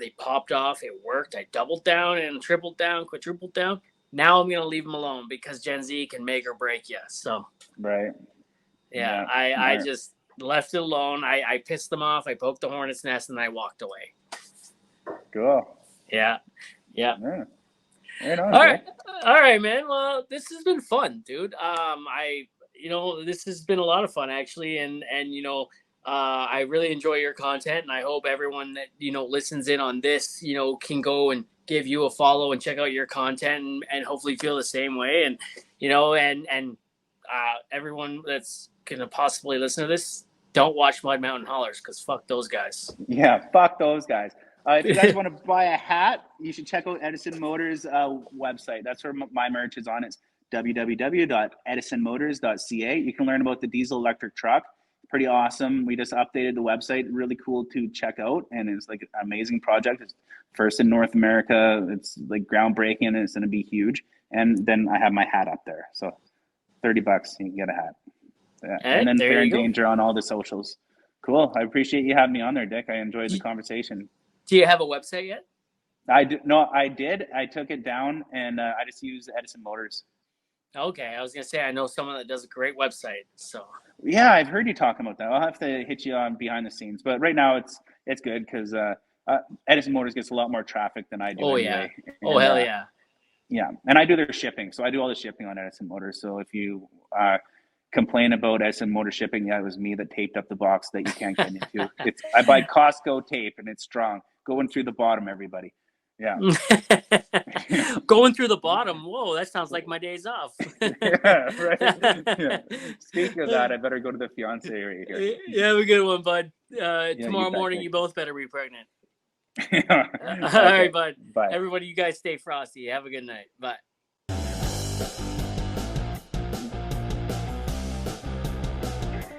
they popped off. It worked. I doubled down and tripled down, quadrupled down. Now I'm gonna leave them alone because Gen Z can make or break you. So right. Yeah. I just left it alone. I pissed them off. I poked the hornet's nest and I walked away. Cool. Yeah. Right on, all right, man. Well, this has been fun, dude. This has been a lot of fun, actually, and you know, I really enjoy your content, and I hope everyone that, you know, listens in on this, you know, can go and give you a follow and check out your content, and hopefully feel the same way, and you know, and everyone that's gonna possibly listen to this, don't watch Mud Mountain Haulers, because fuck those guys. Yeah, fuck those guys. If you guys want to buy a hat, you should check out Edison Motors' website. That's where my merch is on. It's www.edisonmotors.ca. You can learn about the diesel electric truck. Pretty awesome. We just updated the website. Really cool to check out, and it's like an amazing project. It's first in North America. It's like groundbreaking, and it's going to be huge. And then I have my hat up there. So $30, you can get a hat. Yeah. And then Fair and Danger on all the socials. Cool. I appreciate you having me on there, Dick. I enjoyed the conversation. Do you have a website yet? I did. I took it down, and I just use Edison Motors. Okay, I was gonna say I know someone that does a great website. So yeah, I've heard you talking about that. I'll have to hit you on behind the scenes, but right now it's good because Edison Motors gets a lot more traffic than I do. Oh anyway. Yeah. And, hell yeah. Yeah, and I do their shipping, so I do all the shipping on Edison Motors. So if you complain about Edison Motor shipping, yeah, it was me that taped up the box that you can't get into. I buy Costco tape, and it's strong. Going through the bottom, everybody. Yeah. Going through the bottom. Whoa, that sounds like my days off. Yeah, right. Yeah. Speaking of that, I better go to the fiance right here. Yeah, have a good one, bud. Tomorrow morning, you both better be pregnant. Yeah. All right, bud. Bye. Everybody, you guys stay frosty. Have a good night. Bye.